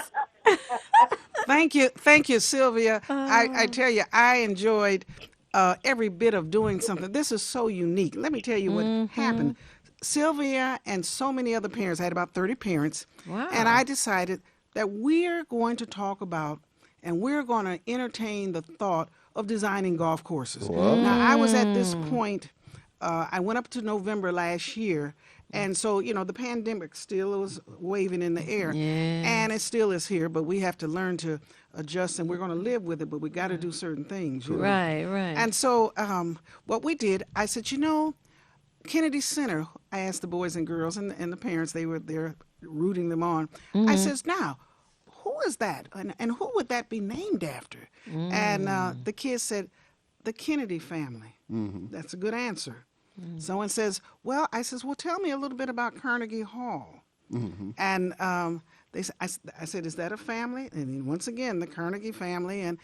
Thank you, Sylvia. I tell you, I enjoyed every bit of doing something. This is so unique. Let me tell you what happened. Sylvia and so many other parents, I had about 30 parents, and I decided that we're going to talk about and we're going to entertain the thought of designing golf courses. Now, I was at this point, I went up to November last year, and so, the pandemic still was waving in the air, and it still is here, but we have to learn to adjust, and we're going to live with it, but we got to do certain things. Right. And so what we did, I said, Kennedy Center, I asked the boys and girls and the parents, they were there rooting them on. I says, now, who is that? And who would that be named after? And the kids said, the Kennedy family. That's a good answer. Someone says, I says, tell me a little bit about Carnegie Hall. And I said, is that a family? And once again, the Carnegie family and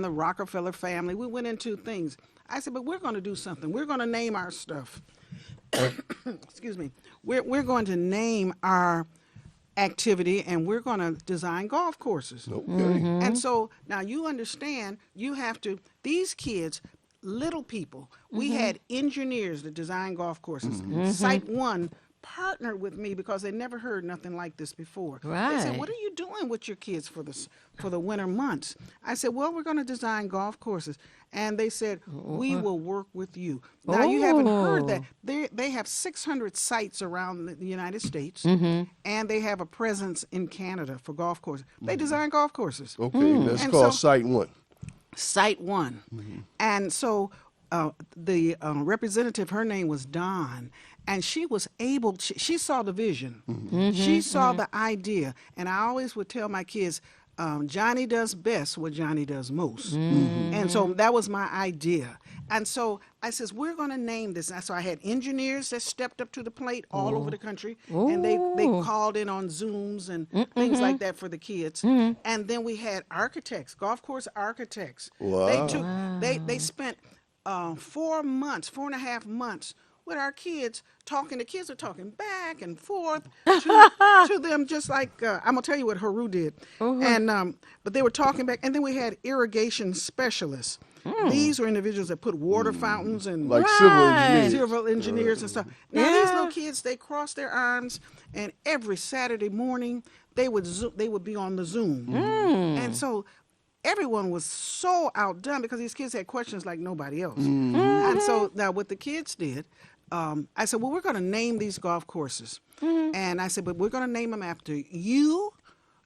the Rockefeller family. We went into things. I said, but we're going to do something. We're going to name our stuff. Excuse me. We're going to name our activity, and we're going to design golf courses. And so now you understand, these kids, little people, we had engineers that design golf courses. Site One partnered with me because they never heard nothing like this before. They said, what are you doing with your kids for the winter months? I said, we're going to design golf courses. And they said, we will work with you. Now, you haven't heard that. They have 600 sites around the United States, and they have a presence in Canada for golf courses. They design golf courses. That's called Site One. Site One. And so the representative, her name was Dawn, and she was able, she saw the vision. She saw the idea. And I always would tell my kids, Johnny does best what Johnny does most. And so that was my idea. And so I says, we're going to name this. And so I had engineers that stepped up to the plate all over the country. And they called in on Zooms and things like that for the kids. And then we had architects, golf course architects. They spent 4.5 months with our kids talking. The kids are talking back and forth to them, just like I'm gonna tell you what Haru did. And but they were talking back, and then we had irrigation specialists. These were individuals that put water fountains and like civil engineers and stuff. Now these little kids, they crossed their arms, and every Saturday morning they would be on the Zoom, and so everyone was so outdone because these kids had questions like nobody else. And so now what the kids did, I said, we're going to name these golf courses. And I said, but we're going to name them after you,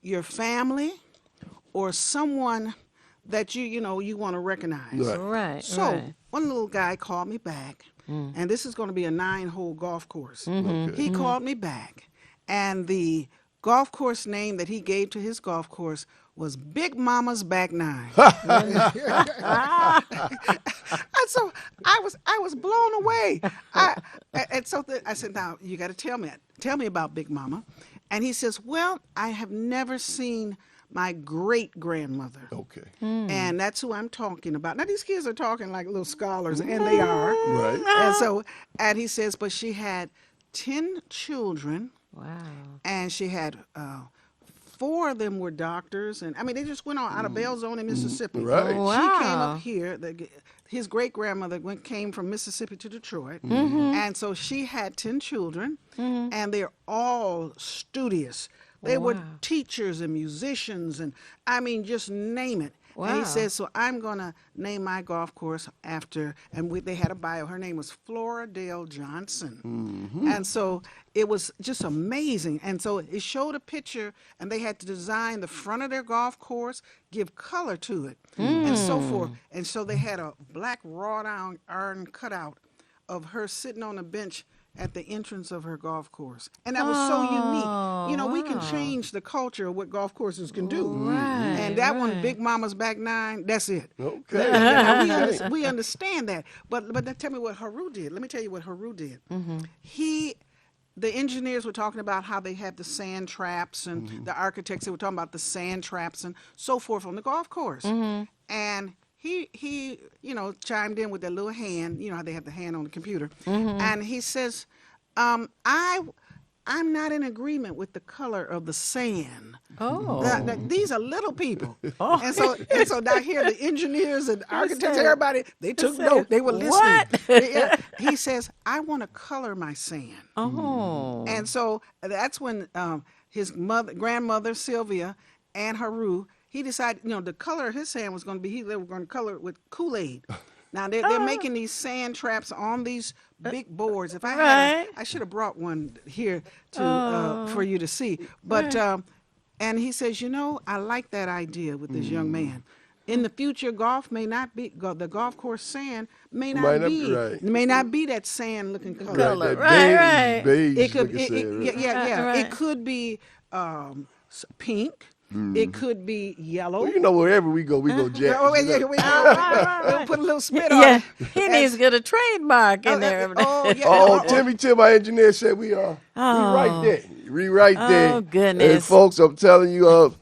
your family, or someone that you want to recognize. So one little guy called me back, and this is going to be a 9-hole golf course. He called me back, and the golf course name that he gave to his golf course was Big Mama's Back Nine. And so I was blown away. And so I said, now you got to tell me about Big Mama. And he says, well, I have never seen my great-grandmother. And that's who I'm talking about. Now these kids are talking like little scholars, and they are. And he says, but she had 10 children. And she had 4 of them were doctors, and I mean they just went on out of Belzone in Mississippi. She came up here. his great-grandmother came from Mississippi to Detroit, Mm-hmm. and so she had 10 children, and they're all studious. They were Wow. teachers and musicians, and I mean, just name it. And Wow. he says, so I'm going to name my golf course after, and they had a bio. Her name was Floradale Johnson. And so it was just amazing. And so it showed a picture, and they had to design the front of their golf course, give color to it, and so forth. And so they had a black wrought iron cutout of her sitting on a bench at the entrance of her golf course. And that was so unique. You know, we can change the culture of what golf courses can do. And that one, Big Mama's Back Nine, that's it. Okay. We understand that. But tell me what Haru did. Let me tell you what Haru did. The engineers were talking about how they had the sand traps, and the architects, they were talking about the sand traps and so forth on the golf course. And he chimed in with that little hand. You know how they have the hand on the computer. And he says, I'm not in agreement with the color of the sand. These are little people. And so down here, the engineers and architects, everybody, they took note. They were listening. He says, I want to color my sand. And so that's when his grandmother, Sylvia, and Haru, he decided, the color of his sand was going to be, they were going to color it with Kool-Aid. Now, they're making these sand traps on these big boards. If I had I should have brought one here for you to see. But, and he says, I like that idea with this young man. In the future, golf may not be, the golf course sand may not be that sand-looking color. Right. Beige It could, looking sand, it could be pink. It could be yellow. Well, wherever we go, Jack. We'll put a little spit on it. He needs to get a trademark in there. Timmy Tim, my engineer, said we are. Rewrite there. Oh, goodness. And folks, I'm telling you,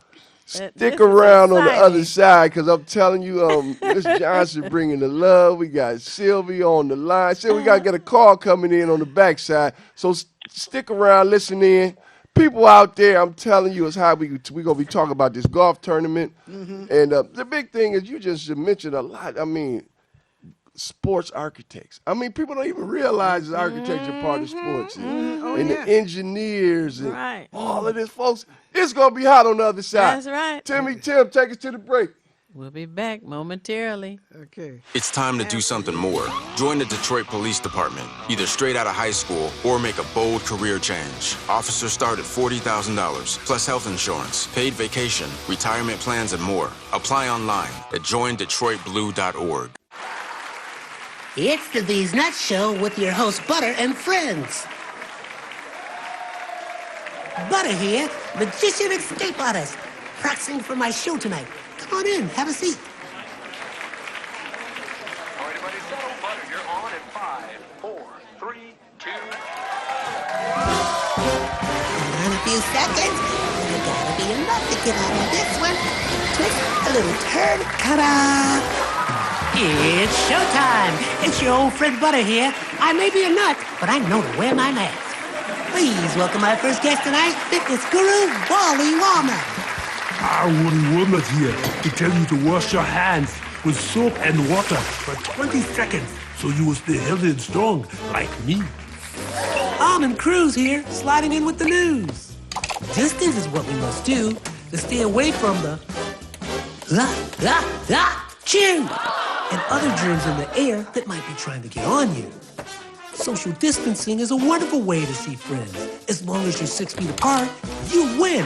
stick around on the other side, because I'm telling you, Miss Johnson bringing the love. We got Sylvia on the line. We got to get a call coming in on the backside. So stick around, listen in. People out there, I'm telling you, is how we're going to be talking about this golf tournament. And the big thing is you just mentioned a lot. I mean, sports architects. I mean, people don't even realize the architecture part of sports. And the engineers and all of this, folks. It's going to be hot on the other side. That's right. Tim, take us to the break. We'll be back momentarily. Okay. It's time to do something more. Join the Detroit Police Department, either straight out of high school or make a bold career change. Officers start at $40,000, plus health insurance, paid vacation, retirement plans, and more. Apply online at joindetroitblue.org. It's the These Nuts Show with your host, Butter and friends. Butter here, magician escape artist, practicing for my show tonight. Come on in, have a seat. All right, everybody settle. Butter, you're on in 5, 4, 3, 2. Hold on a few seconds. There gotta be enough to get out of this one. Twist a little turn, ta-da! It's showtime. It's your old friend Butter here. I may be a nut, but I know to wear my mask. Please welcome my first guest tonight, fitness guru, Wally Wallman. Woody Woodland here to tell you to wash your hands with soap and water for 20 seconds so you will stay healthy and strong like me. Almond Cruz here, sliding in with the news. Distance is what we must do to stay away from the chew and other germs in the air that might be trying to get on you. Social distancing is a wonderful way to see friends. As long as you're 6 feet apart, you win.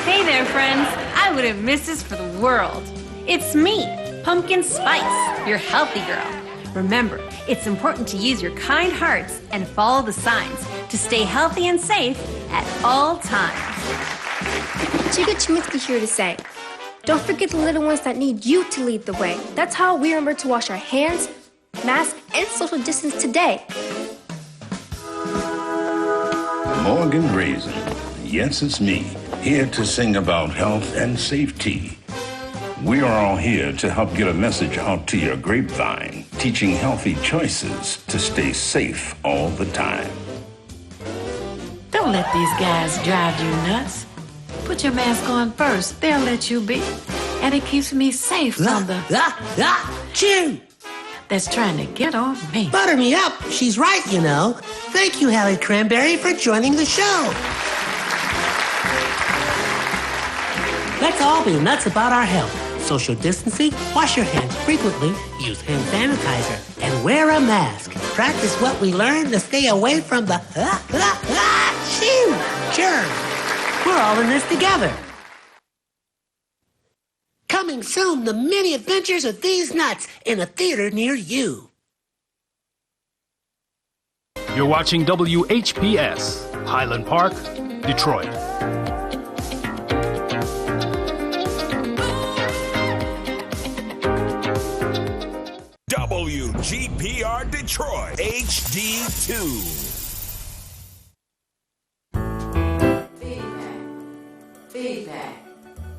Hey there, friends. I wouldn't miss this for the world. It's me, Pumpkin Spice, your healthy girl. Remember, it's important to use your kind hearts and follow the signs to stay healthy and safe at all times. Chica Chiminsky here to say, don't forget the little ones that need you to lead the way. That's how we remember to wash our hands, mask, and social distance today. Morgan Raisin. Yes, it's me, here to sing about health and safety. We are all here to help get a message out to your grapevine, teaching healthy choices to stay safe all the time. Don't let these guys drive you nuts. Put your mask on first. They'll let you be. And it keeps me safe from the Chew! that's trying to get on me. Butter me up. She's right, you know. Thank you, Hallie Cranberry, for joining the show. Let's all be nuts about our health. Social distancing, wash your hands frequently, use hand sanitizer, and wear a mask. Practice what we learned to stay away from the germs. We're all in this together. Coming soon, the many adventures of these nuts in a theater near you. You're watching WHPS, Highland Park, Detroit. WGPR Detroit, HD2.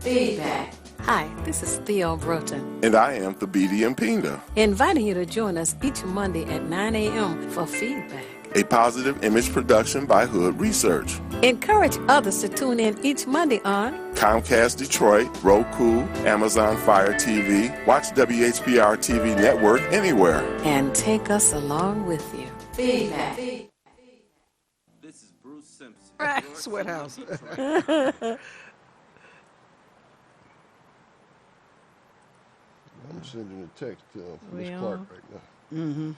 Feedback. Hi, this is Theo Broughton, And I am Thabiti Mpinga, inviting you to join us each Monday at 9 a.m. for feedback. a positive image production by Hood Research. Encourage others to tune in each Monday on Comcast Detroit, Roku, Amazon Fire TV, watch WHPR TV Network anywhere. and take us along with you. Feedback. This is Bruce Simpson. Right, Sweat House. I'm sending a text to Miss We Clark are. right now. Mm-hmm.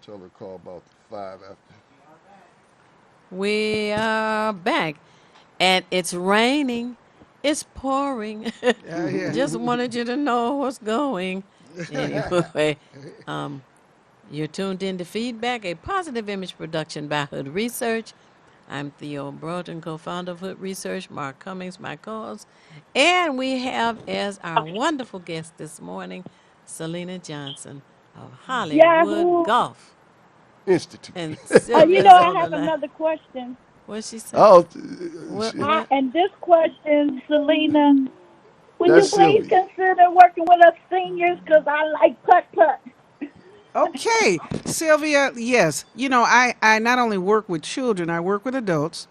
Tell her to call about 5 after. We are back, and it's raining. It's pouring. yeah. Just wanted you to know what's going. Anyway, you're tuned in to Feedback, a positive image production by Hood Research. I'm Theo Broughton, co-founder of Hood Research. Mark Cummings, my co-host. And we have as our wonderful guest this morning, Selena Johnson of Hollywood Yahoo! Golf Institute. And You Sylvia's know, on I have the line. another question. What's she say? Oh, And this question, Selena, will That's you please Sylvia. consider working with us seniors? Because I like putt-putt. Okay, Sylvia, yes. You know, I not only work with children, I work with adults.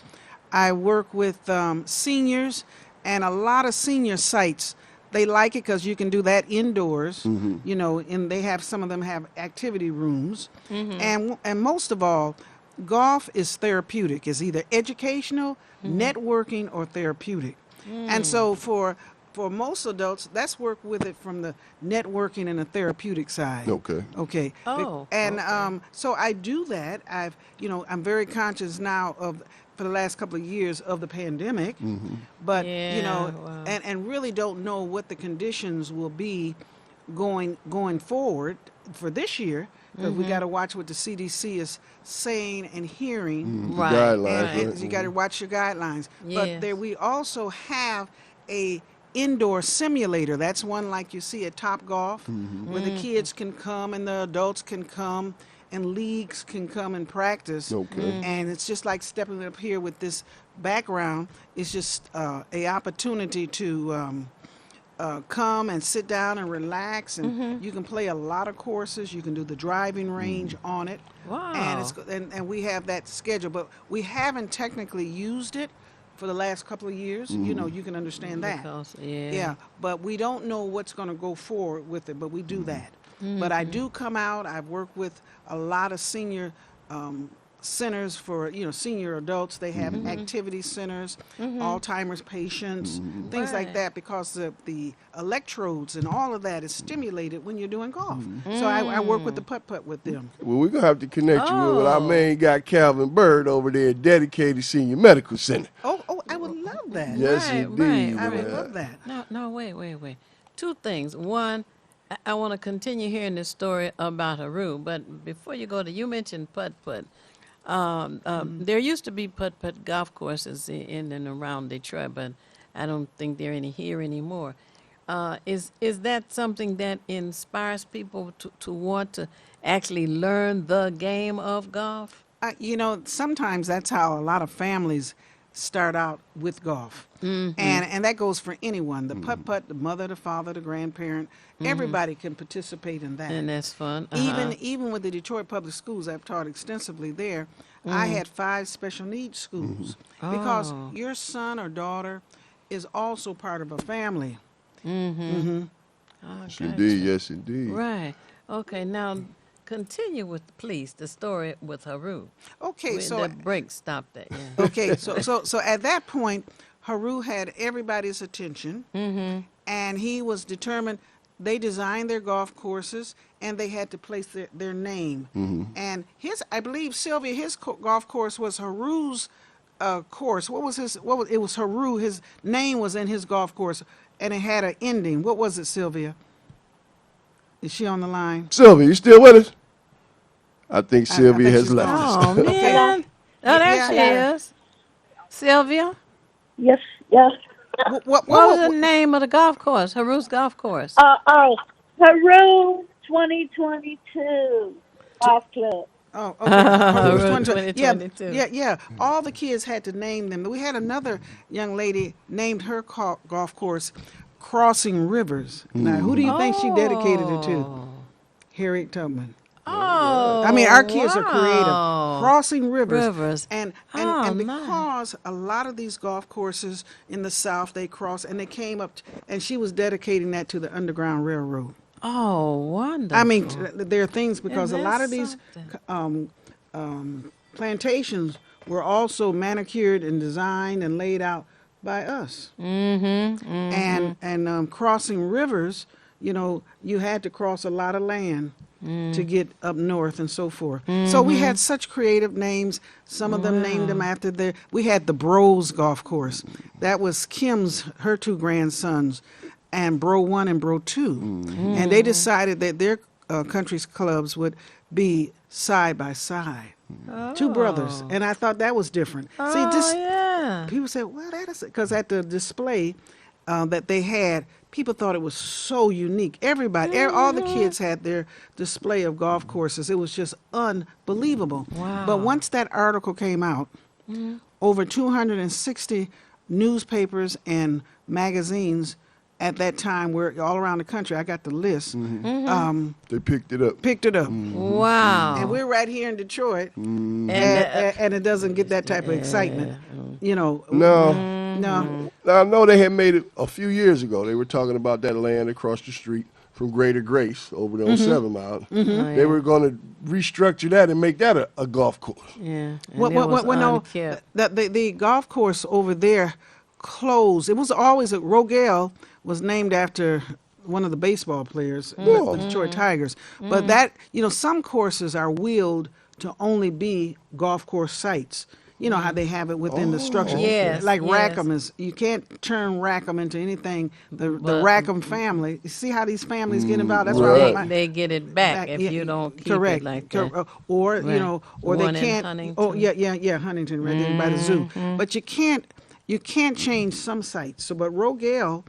I work with seniors, and a lot of senior sites, they like it because you can do that indoors, you know, and they have, some of them have activity rooms. And most of all, golf is therapeutic. It's either educational, networking, or therapeutic. And so for most adults, let's work with it from the networking and the therapeutic side. Okay. Okay. Oh, And so I do that. I'm very conscious now for the last couple of years of the pandemic, but Yeah, wow. and really don't know what the conditions will be going forward for this year. Because we got to watch what the CDC is saying and hearing. Right. Guidelines, And you got to watch your guidelines. Yes. But we also have a indoor simulator. That's one like you see at Top Golf, where the kids can come and the adults can come and leagues can come and practice. Okay. And it's just like stepping up here with this background. It's just a opportunity to come and sit down and relax, and you can play a lot of courses. You can do the driving range on it. Wow. And we have that schedule, but we haven't technically used it for the last couple of years. You know, you can understand that. Because, yeah. Yeah, but we don't know what's going to go forward with it, but we do that. But I do come out. I've worked with a lot of senior centers for, senior adults. They have activity centers, Alzheimer's patients, things like Right. that, because the electrodes and all of that is stimulated when you're doing golf. So I work with the putt-putt with them. Well, we're going to have to connect you with our man guy, Calvin Bird, over there at Dedicated Senior Medical Center. Oh, I would love that. Yes, Right, indeed. I would man. love that. No, wait. Two things. One, I want to continue hearing this story about Haru, but before you go to, you mentioned putt-putt. There used to be putt-putt golf courses in and around Detroit, but I don't think there are any here anymore. Is that something that inspires people to want to actually learn the game of golf? Sometimes that's how a lot of families start out with golf. And that goes for anyone. The putt-putt, the mother, the father, the grandparent, everybody can participate in that. And that's fun. Even with the Detroit Public Schools, I've taught extensively there. I had 5 special needs schools because your son or daughter is also part of a family. Yes, indeed. Yes, indeed. Right. Okay, now continue with, please, the story with Haru. Okay, so the break stopped there. Yeah. Okay, so at that point, Haru had everybody's attention, and he was determined. They designed their golf courses, and they had to place their name. And I believe, Sylvia, his golf course was Haru's course. What was his? It was Haru. His name was in his golf course, and it had an ending. What was it, Sylvia? Is she on the line? Sylvia, you still with us? I think Sylvia has left us. Oh, man. Oh, there she is. Sylvia? Yes. What was the name of the golf course? Haru's golf course? Haru 2022 Golf Club. Oh, okay. Haru's 2022. Yeah. All the kids had to name them. We had another young lady named her golf course Crossing Rivers. Now, who do you think she dedicated it to? Harriet Tubman. Oh, I mean, our kids are creative. Crossing rivers. And Oh, because a lot of these golf courses in the South, they cross, and they came up, and she was dedicating that to the Underground Railroad. Oh, wonderful. I mean, there are things, because a Isn't lot that of these plantations were also manicured and designed and laid out by us. And crossing rivers, you know, you had to cross a lot of land to get up north and so forth. So we had such creative names. Some of them named them after we had the Bros Golf Course. That was her two grandsons, and Bro 1 and Bro 2. And they decided that their country's clubs would be side by side. Two brothers. And I thought that was different. People said, well, that is it. Because at the display that they had, people thought it was so unique. Everybody, all the kids had their display of golf courses. It was just unbelievable. Wow. But once that article came out, over 260 newspapers and magazines at that time were all around the country. I got the list. They picked it up. Wow. And we're right here in Detroit, and it doesn't get that type of excitement. You know. No. I know they had made it a few years ago. They were talking about that land across the street from Greater Grace over there on 7 Mile. They were going to restructure that and make that a golf course. Yeah. The golf course over there closed. It was always Rogel was named after one of the baseball players, the Detroit Tigers. But that, you know, some courses are wheeled to only be golf course sites. You know how they have it within the structure. Like Rackham is, you can't turn Rackham into anything. The Rackham family, you see how these families get involved? That's why they get it back if you don't keep it like that. Or, you know, or One they in can't. Huntington. Huntington, right there by the zoo. But you can't change some sites. So, but Rogel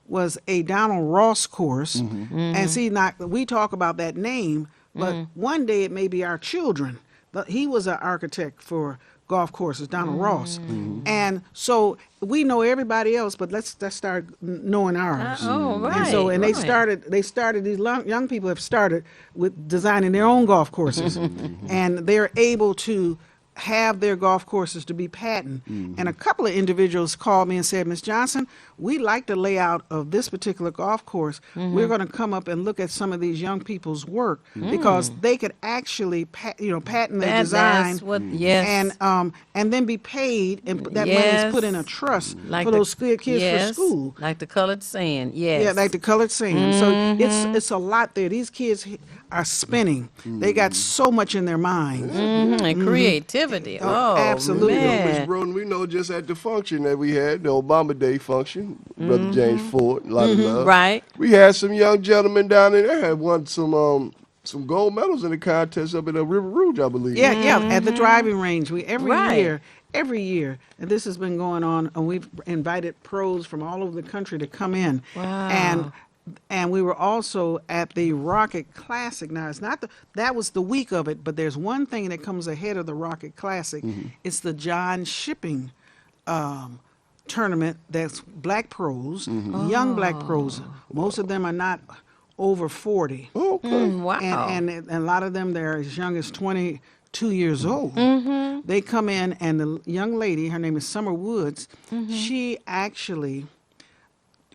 was a Donald Ross course. And see, now we talk about that name, but one day it may be our children. He was an architect for golf courses, Donald Ross. And so we know everybody else, but let's start knowing ours. And they started, these young people have started with designing their own golf courses. And they're able to have their golf courses to be patent. And a couple of individuals called me and said, Ms. Johnson, we like the layout of this particular golf course. We're going to come up and look at some of these young people's work because they could actually patent their design and then be paid, and that money is put in a trust for those kids for school. Like the colored sand, Yeah, like the colored sand. So it's a lot there. These kids are spinning. They got so much in their minds. And creativity. Oh, absolutely. Man. Ms. Broden, we know just at the function that we had, the Obama Day function, Brother James Ford, a lot of love. Right. We had some young gentlemen down there had won some gold medals in the contest up at River Rouge, I believe. At the driving range. Every year, and this has been going on, and we've invited pros from all over the country to come in. Wow. And we were also at the Rocket Classic. Now, it's not that was the week of it, but there's one thing that comes ahead of the Rocket Classic. It's the John Shipping tournament. That's black pros, young black pros. Most of them are not over 40. Wow. And a lot of them, they're as young as 22 years old. They come in, and the young lady, her name is Summer Woods, she actually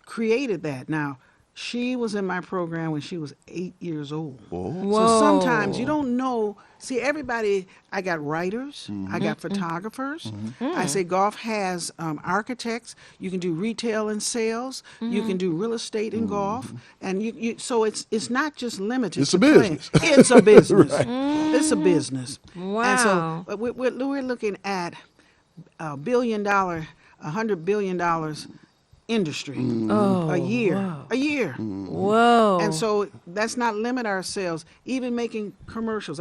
created that. Now, she was in my program when she was 8 years old. Whoa. So sometimes you don't know. See, everybody, I got writers, I got photographers. I say golf has architects. You can do retail and sales. You can do real estate in golf. And so it's not just limited It's to a business. playing. It's a business. Right. It's a business. Wow. And so we're looking at $1 billion, $100 billion industry a year. Wow. A year. Whoa. And so that's not limit ourselves. Even making commercials.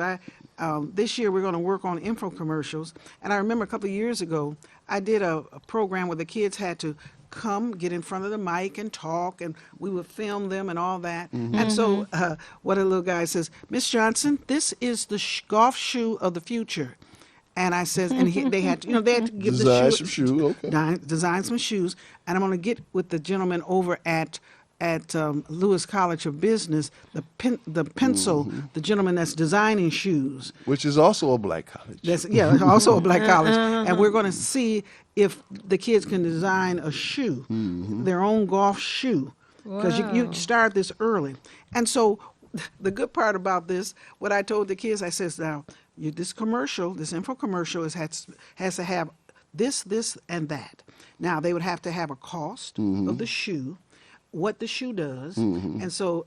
This year we're going to work on info commercials. And I remember a couple of years ago, I did a program where the kids had to come, get in front of the mic and talk, and we would film them and all that. And so what a little guy says, Miss Johnson, this is the golf shoe of the future. And I says, and they had to give Design the some shoes, okay. design some shoes. And I'm going to get with the gentleman over at Lewis College of Business, the pencil, the gentleman that's designing shoes. Which is also a black college. Also a black college. And we're going to see if the kids can design a shoe, their own golf shoe. Because you start this early. And so the good part about this, what I told the kids, I says, now, this info commercial has to have this, and that. Now, they would have to have a cost of the shoe, what the shoe does. And so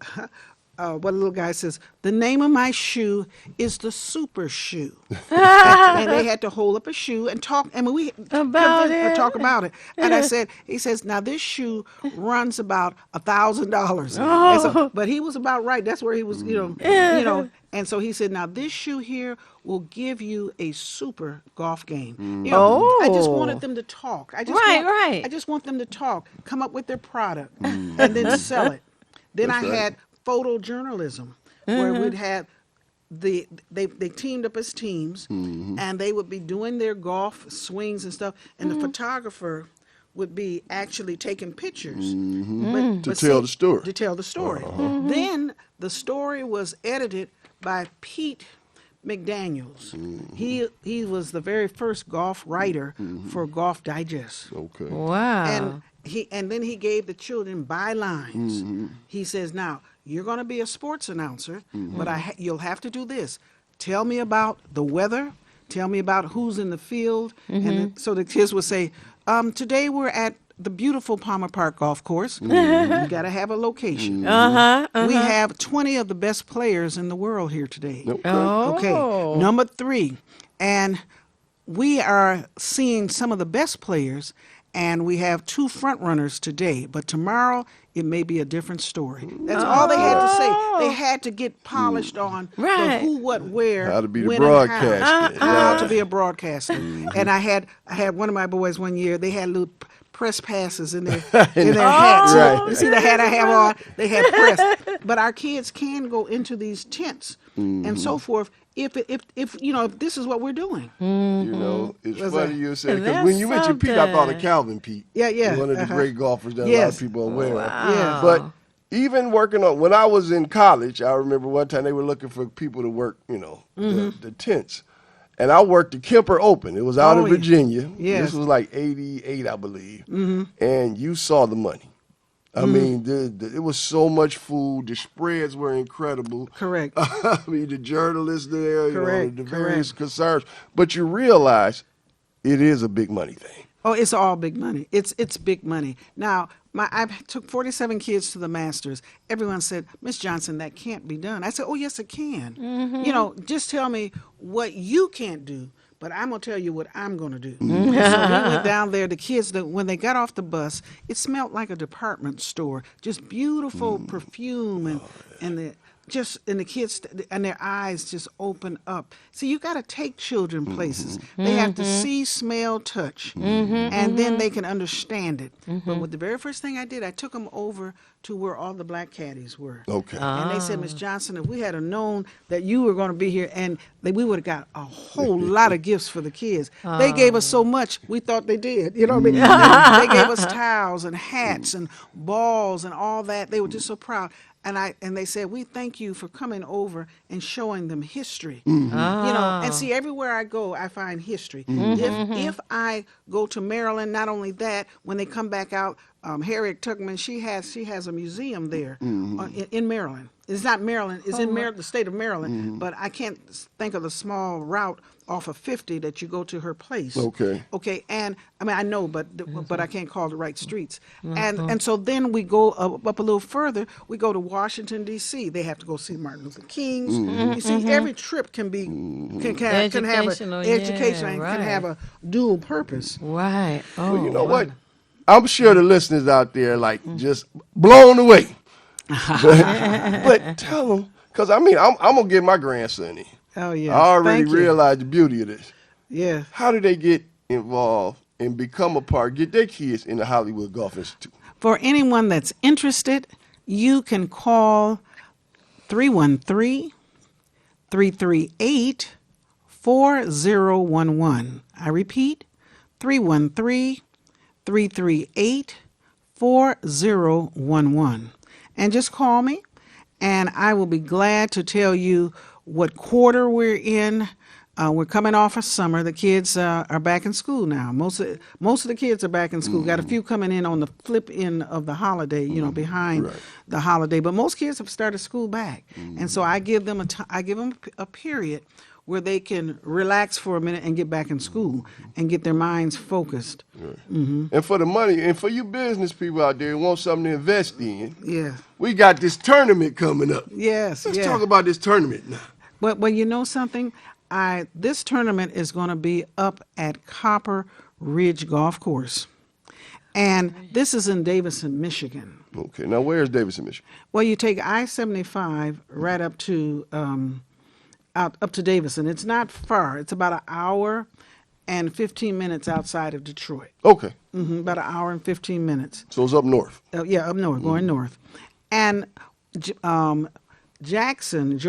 what a little guy says, the name of my shoe is the super shoe. and they had to hold up a shoe and talk. And we talk about it. And he says, now this shoe runs about $1,000. Oh. But he was about right. That's where he was, you know. And so he said, now this shoe here will give you a super golf game. I just wanted them to talk. I just want them to talk, come up with their product, and then sell it. Then I had photojournalism, where we'd have they teamed up as teams, and they would be doing their golf swings and stuff, and the photographer would be actually taking pictures to tell the story. To tell the story. Then the story was edited by Pete McDaniels. He was the very first golf writer for Golf Digest. Okay. Wow. And then he gave the children bylines. He says, now, you're going to be a sports announcer, but you'll have to do this. Tell me about the weather. Tell me about who's in the field. And so the kids would say, today we're at the beautiful Palmer Park Golf Course. You got to have a location. We have 20 of the best players in the world here today. Okay. Number 3. And we are seeing some of the best players, and we have 2 front runners today. But tomorrow, it may be a different story. That's all they had to say. They had to get polished on the who, what, where, how to be the when, broadcaster. How to be a broadcaster. And I had one of my boys one year. They had little press passes in their hats. Right. You see the hat I have on? They had press. But our kids can go into these tents and so forth. If this is what we're doing. It's funny you said, because when you mentioned Pete, I thought of Calvin Pete. Yeah. One of the great golfers that a lot of people are aware of. Yeah. But even working on, when I was in college, I remember one time they were looking for people to work, the tents. And I worked the Kemper Open. It was out in Virginia. Yes. This was like 88, I believe. And you saw the money. I mean, it was so much food. The spreads were incredible. Correct. I mean, the journalists there, Correct. the various concerns. But you realize it is a big money thing. Oh, it's all big money. It's big money. Now, I took 47 kids to the Masters. Everyone said, Miss Johnson, that can't be done. I said, oh, yes, it can. Just tell me what you can't do, but I'm going to tell you what I'm going to do. So we went down there. The kids, when they got off the bus, it smelled like a department store. Just beautiful perfume and the kids and their eyes just open up. See, you got to take children places. They have to see, smell, touch, and then they can understand it. But with the very first thing I did, I took them over to where all the black caddies were. Okay. And they said, Miss Johnson, if we had known that you were going to be here, and we would have got a whole lot of gifts for the kids. They gave us so much, we thought they did. You know what I mean? They gave us towels and hats and balls and all that. They were just so proud. and they said, we thank you for coming over and showing them history. Mm-hmm. You know, and see, everywhere I go, I find history. If I go to Maryland, not only that, when they come back out, Harriet Tubman, she has a museum there in Maryland. It's not Maryland. It's in the state of Maryland, but I can't think of the small route off of 50 that you go to her place. Okay, and I mean I know, but I can't call the right streets. And so then we go up a little further. We go to Washington D.C. They have to go see Martin Luther King's. You see, every trip can be can have an education, can have a dual purpose. Right. Well, you know what? I'm sure the listeners out there like just blown away. But tell them, because I mean, I'm gonna get my grandson in. Oh yeah, I already realized the beauty of this. Yeah. How do they get involved and become a part, get their kids in the Hollywood Golf Institute? For anyone that's interested, you can call 313-338-4011. I repeat, 313-338-4011. And just call me, and I will be glad to tell you what quarter we're in. We're coming off of summer. The kids are back in school now. Most of the kids are back in school. Got a few coming in on the flip end of the holiday, you know, behind the holiday. But most kids have started school back, and so I give them a period where they can relax for a minute and get back in school and get their minds focused. And for the money, and for you business people out there who want something to invest in, we got this tournament coming up. Let's talk about this tournament now. But you know something? This tournament is going to be up at Copper Ridge Golf Course. And this is in Davison, Michigan. Okay, now where is Davison, Michigan? Well, you take I-75 right up to Davison. It's not far. It's about an hour and 15 minutes outside of Detroit. Okay. About an hour and 15 minutes. So it's up north. Yeah, up north, going north. And Greg Jackson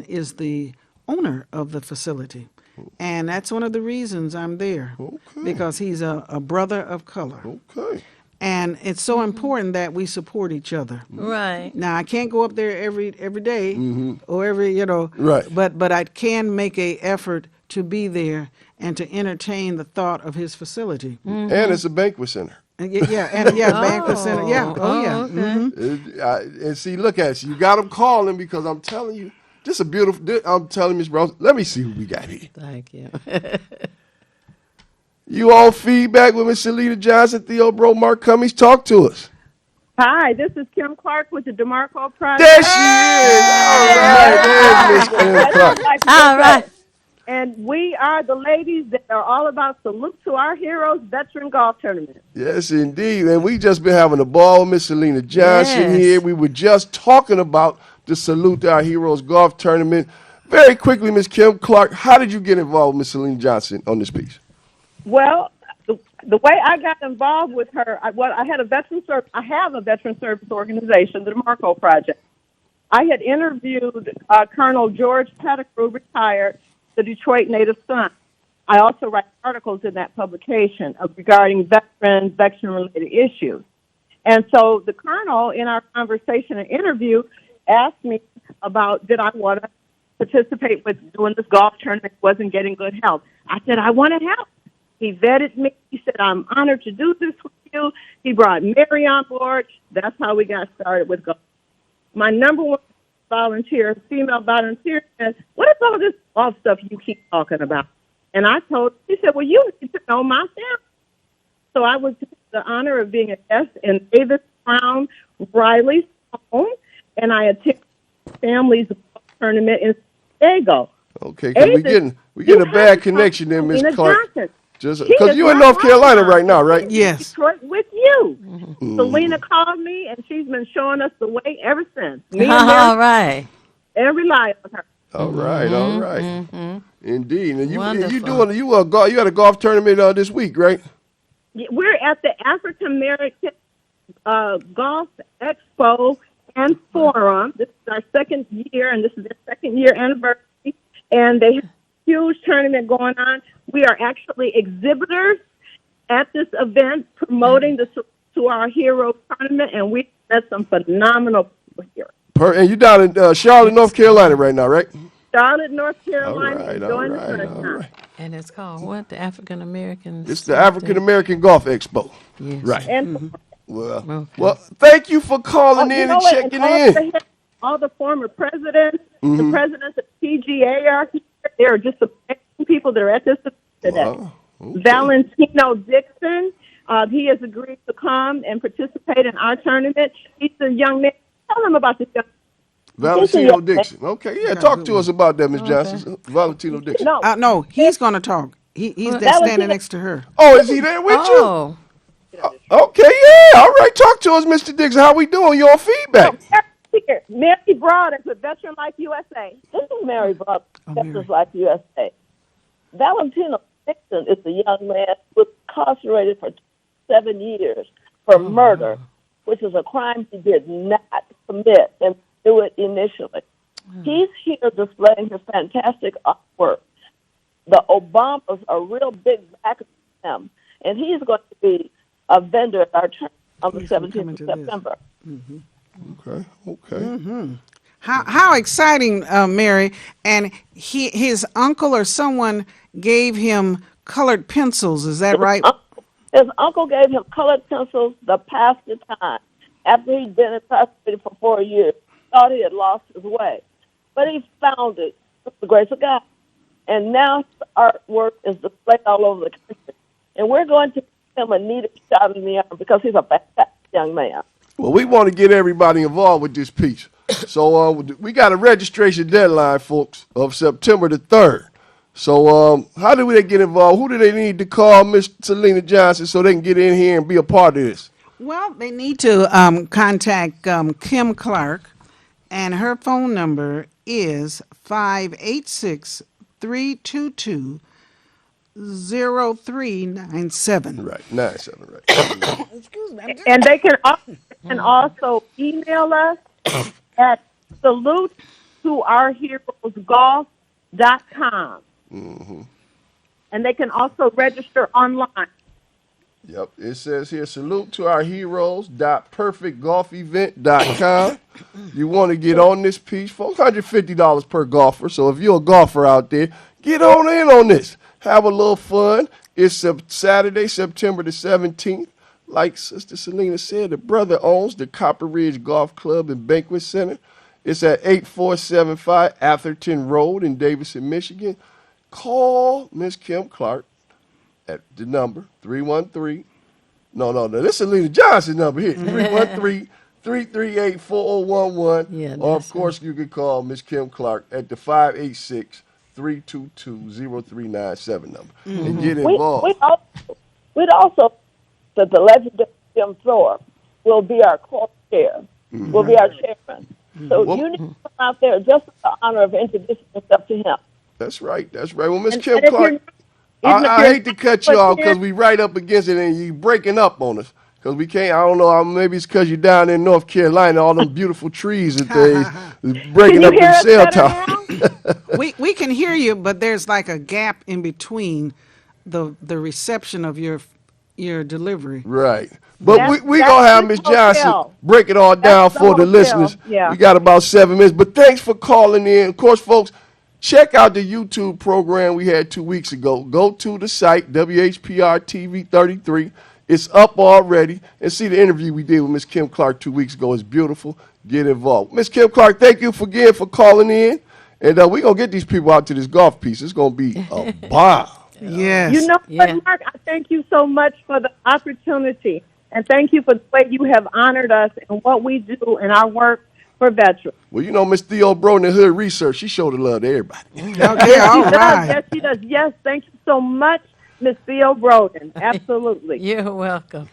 is the owner of the facility. And that's one of the reasons I'm there. Because he's a brother of color. And it's so important that we support each other. Right. Now, I can't go up there every day or every, Right. But I can make a effort to be there and to entertain the thought of his facility. And it's a banquet center. Banquet center. Yeah. And see, look at you got them calling because I'm telling you, this is a beautiful. I'm telling Miss Brown. Let me see what we got here. Thank you. You on feedback with Miss Selena Johnson, Theo Bro, Mark Cummings. Talk to us. Hi, this is Kim Clark with the DeMarco Project. There she is. All right, there's Miss Kim Clark. All right. And we are the ladies that are all about Salute to Our Heroes Veteran Golf Tournament. Yes, indeed. And we just been having a ball with Miss Selena Johnson here. We were just talking about the Salute to Our Heroes Golf Tournament. Very quickly, Miss Kim Clark, how did you get involved with Miss Selena Johnson on this piece? Well, the way I got involved with her, I have a veteran service organization, the DeMarco Project. I had interviewed Colonel George Pettigrew, retired, the Detroit Native Sun. I also write articles in that publication regarding veteran-related issues. And so the colonel, in our conversation and interview, asked me about did I want to participate with doing this golf tournament, wasn't getting good health. I said, I want to help. He vetted me. He said, I'm honored to do this with you. He brought Mary on board. That's how we got started with golf. My number one female volunteer, said, what is all this golf stuff you keep talking about? And I told her, she said, well, you need to know my family. So I was the honor of being a guest in Davis Brown Riley's home, and I attended the family's golf tournament in San Diego. Okay, because we getting a bad connection there, Miss Clark. Just because you're in North Carolina right now, right? Yes. Detroit with you. Selena called me, and she's been showing us the way ever since. Me and all right. and rely on her. All right, all right. Indeed. And you had a golf tournament this week, right? We're at the African American Golf Expo and Forum. This is our second year, and this is their second year anniversary. And they have a huge tournament going on. We are actually exhibitors at this event promoting the To Our Hero tournament, and we met some phenomenal people here. And you down in Charlotte, North Carolina right now, right? Charlotte, North Carolina, All right, enjoying all the right, sunshine. all right. And it's called what? The African American. It's the African American Golf Expo. Yes. Right. And Well, thank you for calling in and checking in. All the former presidents, the Mhm. presidents of PGA are here. There are just amazing people that are at this event today. Wow. Okay. Valentino Dixon, he has agreed to come and participate in our tournament. He's a young man. Tell him about this young man. Valentino Dixon. Okay, yeah, talk to us about that, Ms. Johnson. Valentino Dixon. No, he's going to talk. He's standing next to her. Oh, is he there with you? Okay, yeah. All right, talk to us, Mr. Dixon. How we doing? You on feedback? Here, Mary Broad is with Veteran Life USA. This is Mary Broad, Veterans Life USA. Valentino Dixon is a young man who was incarcerated for 7 years for murder, which is a crime he did not commit and do it initially. He's here displaying his fantastic artwork. The Obamas are real big back of him, and he's going to be a vendor at our church on the 17th of September. Okay, okay. Mm-hmm. How exciting, Mary. And his uncle or someone gave him colored pencils. Is that right? His uncle gave him colored pencils the past time after he'd been incarcerated for 4 years. Thought he had lost his way. But he found it with the grace of God. And now his artwork is displayed all over the country. And we're going to give him a needed shot in the arm because he's a fantastic young man. Well, we want to get everybody involved with this piece. So we got a registration deadline, folks, of September the 3rd. So how do they get involved? Who do they need to call, Miss Selena Johnson, so they can get in here and be a part of this? Well, they need to contact Kim Clark, and her phone number is 586-322-0397. Right, 97, right. Excuse me. And they can also email us at salutetourheroesgolf.com. Mm-hmm. And they can also register online. Yep, it says here, salute to our heroes.perfectgolfevent.com. You want to get on this piece, $450 per golfer. So if you're a golfer out there, get on in on this. Have a little fun. It's Saturday, September the 17th. Like Sister Selena said, the brother owns the Copper Ridge Golf Club and Banquet Center. It's at 8475 Atherton Road in Davison, Michigan. Call Miss Kim Clark at the number 313. No, this is Selena Johnson number here. 313-338-4011. Yeah, or, of course, you can call Miss Kim Clark at the 586-322-0397 number and get involved. We'd also that the legendary Jim Thorpe will be our co-chair, will be our chairman. So you need to come out there just in the honor of introducing yourself to him. That's right. Well, Miss Kim Clark, I hate to cut you off because we right up against it and you breaking up on us. Because we can't, I don't know, maybe it's because you're down in North Carolina, all them beautiful trees that they breaking up them cell towers. We can hear you, but there's like a gap in between the reception of your delivery. Right. But we going to have Miss Johnson break it all down for the listeners. Yeah. We got about 7 minutes. But thanks for calling in. Of course, folks, check out the YouTube program we had 2 weeks ago. Go to the site, WHPR TV 33. It's up already. And see the interview we did with Miss Kim Clark 2 weeks ago. It's beautiful. Get involved. Miss Kim Clark, thank you again for calling in. And we're going to get these people out to this golf piece. It's going to be a bomb. Yes. You know what, Mark? I thank you so much for the opportunity. And thank you for the way you have honored us and what we do in our work for veterans. Well, you know, Miss Theo Broden in Hood Research, she showed the love to everybody. Okay, all right. Yes, she does. Yes, thank you so much, Miss Theo Broden. Absolutely. You're welcome.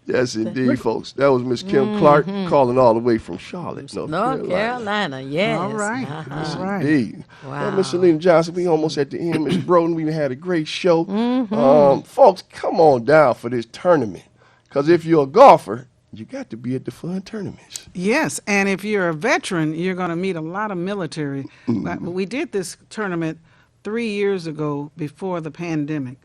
Yes, indeed, folks. That was Miss Kim Clark calling all the way from Charlotte, North Carolina. Yes. All right. Yes, All right. indeed. Wow. Well, Miss Selena Johnson, we almost at the end. Miss Broden, we had a great show. Folks, come on down for this tournament. Because if you're a golfer, you got to be at the fun tournaments. Yes, and if you're a veteran, you're going to meet a lot of military. We did this tournament 3 years ago before the pandemic.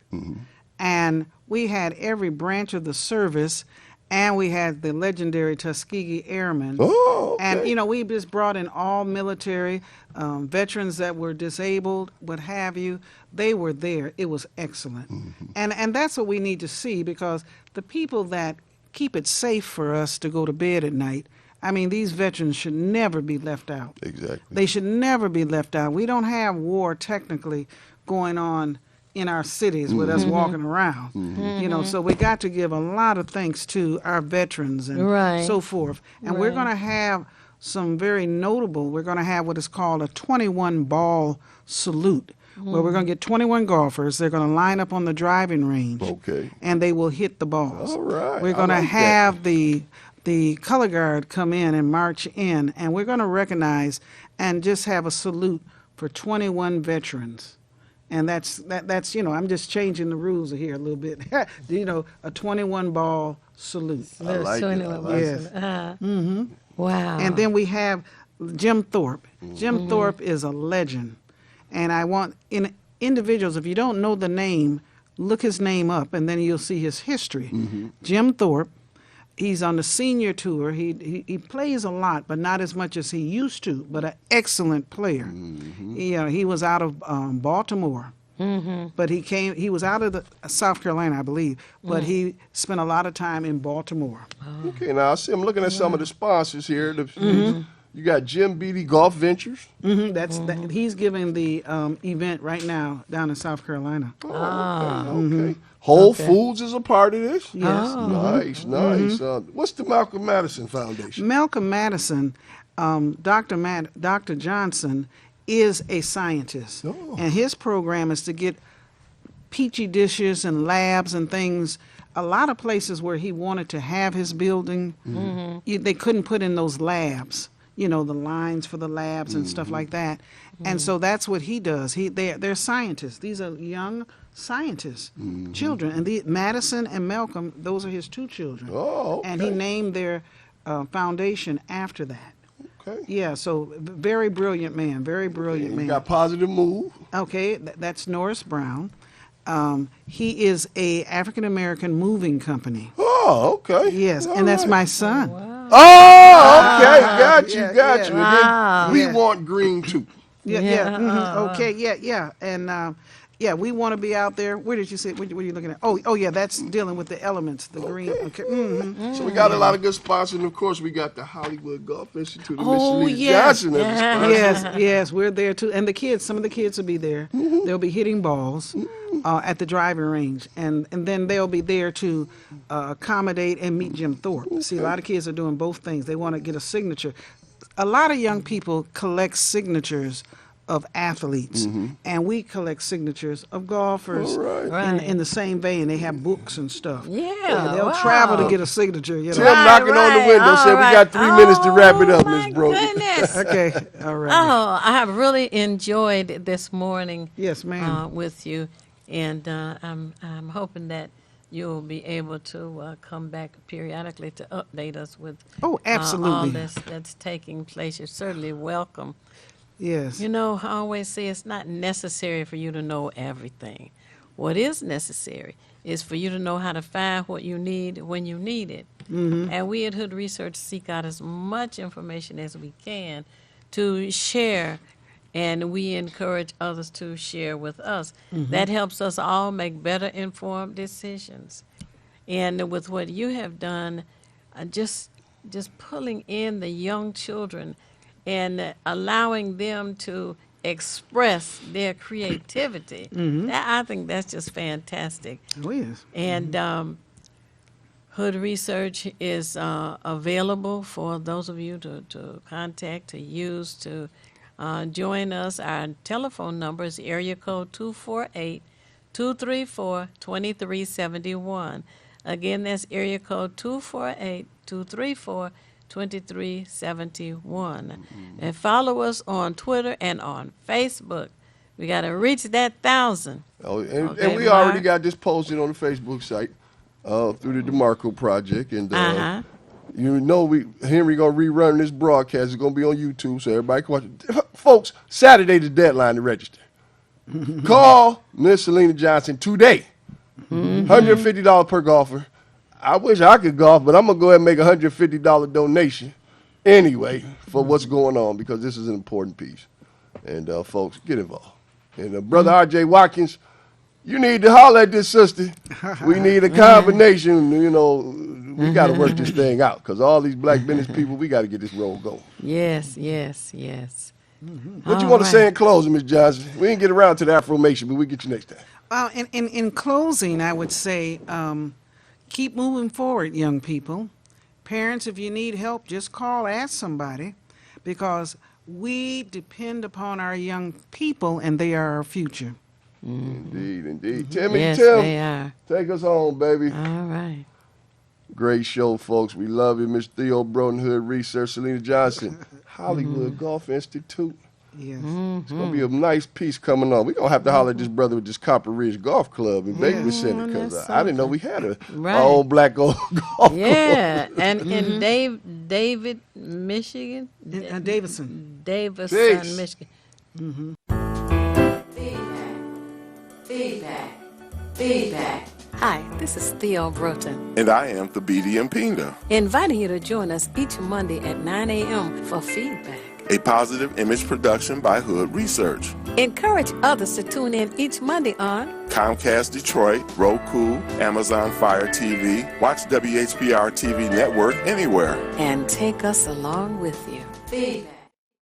And we had every branch of the service, and we had the legendary Tuskegee Airmen. Oh, okay. And, you know, we just brought in all military, veterans that were disabled, what have you. They were there. It was excellent. And that's what we need to see, because the people that keep it safe for us to go to bed at night, I mean, these veterans should never be left out. Exactly. They should never be left out. We don't have war technically going on in our cities with us walking around. You know, so we got to give a lot of thanks to our veterans and so forth. And we're going to have some very notable, we're going to have what is called a 21 ball salute, where we're going to get 21 golfers. They're going to line up on the driving range. Okay. And they will hit the balls. All right. We're going to have the color guard come in and march in, and we're going to recognize and just have a salute for 21 veterans. And that's you know, I'm just changing the rules here a little bit. You know, a 21 ball salute. I like it. Yes. Wow. And then we have Jim Thorpe. Jim Thorpe is a legend. And I want individuals, if you don't know the name, look his name up, and then you'll see his history. Jim Thorpe. He's on the senior tour. He plays a lot, but not as much as he used to, but an excellent player. He was out of Baltimore, but he was out of South Carolina, I believe, but he spent a lot of time in Baltimore. Okay, now I see I'm looking at some of the sponsors here. You got Jim Beatty Golf Ventures. He's giving the event right now down in South Carolina. Okay. Whole Foods is a part of this? Yes. Nice. What's the Malcolm Madison Foundation? Malcolm Madison, Dr. Johnson, is a scientist. And his program is to get Petri dishes and labs and things. A lot of places where he wanted to have his building, they couldn't put in those labs, you know, the lines for the labs and stuff like that. And so that's what he does. They're scientists. These are young scientists, children. And Madison and Malcolm, those are his two children. Oh, okay. And he named their foundation after that. Okay. Yeah, so very brilliant man, very brilliant man. You got Positive Move. Okay, that's Norris Brown. He is a African-American moving company. Oh, okay. Yes, All and that's right. my son. Oh, okay. Got you. Wow. And then we want green too. Okay, and we want to be out there. Where did you say? What are you looking at? Oh, yeah, that's dealing with the elements, the green. Okay. So we got a lot of good sponsors, and of course we got the Hollywood Golf Institute of Miss Selena Johnson as a sponsor. Yes, we're there too. And the kids, some of the kids will be there. They'll be hitting balls at the driving range, and then they'll be there to accommodate and meet Jim Thorpe. See, a lot of kids are doing both things. They want to get a signature. A lot of young people collect signatures of athletes, and we collect signatures of golfers in the same vein. They have books and stuff. They'll travel to get a signature. You know? Tim knocking on the window said we got 3 minutes to wrap it up, Miss Brody. Okay, all right. Oh, I have really enjoyed this morning. Yes, ma'am. With you, and I'm hoping that you'll be able to come back periodically to update us with absolutely. All this that's taking place. You're certainly welcome. Yes. You know, I always say it's not necessary for you to know everything. What is necessary is for you to know how to find what you need when you need it. And we at Hood Research seek out as much information as we can to share, and we encourage others to share with us. That helps us all make better informed decisions. And with what you have done, just pulling in the young children and allowing them to express their creativity, I think that's just fantastic. Oh, yes. And Hood Research is available for those of you to contact, to use, to join us. Our telephone number is area code 248-234-2371. Again, that's area code 248-234-2371. And follow us on Twitter and on Facebook. We got to reach that 1,000. Oh, and we already got this posted on the Facebook site through the DeMarco Project. And you know, Henry going to rerun this broadcast. It's going to be on YouTube, so everybody can watch it. Folks, Saturday the deadline to register. Call Miss Selena Johnson today. $150 per golfer. I wish I could golf, but I'm going to go ahead and make a $150 donation anyway for what's going on, because this is an important piece. And, folks, get involved. And, Brother R.J. Watkins, you need to holler at this sister. We need a combination, you know. We got to work this thing out, because all these black business people, we got to get this roll going. Yes. What you want to say in closing, Ms. Johnson? We didn't get around to the affirmation, but we'll get you next time. Well, in closing, I would say keep moving forward, young people. Parents, if you need help, just call, ask somebody, because we depend upon our young people, and they are our future. Indeed. Timmy, yes, Tim, they are. Take us home, baby. All right. Great show, folks. We love you, Miss Theo Broden, Hood Research, Selena Johnson, Hollywood Golf Institute. Yes. It's going to be a nice piece coming on. We're going to have to holler at this brother with this Copper Ridge Golf Club in Bakery Center, because I didn't know we had our own black old golf club. And David, Michigan. Davidson, Peace. Michigan. Feedback. Hi, this is Theo Broughton, And I am Thabiti Mpinga. inviting you to join us each Monday at 9 a.m. for feedback. A positive image production by Hood Research. Encourage others to tune in each Monday on Comcast Detroit, Roku, Amazon Fire TV. Watch WHPR TV Network anywhere. and take us along with you. Feedback.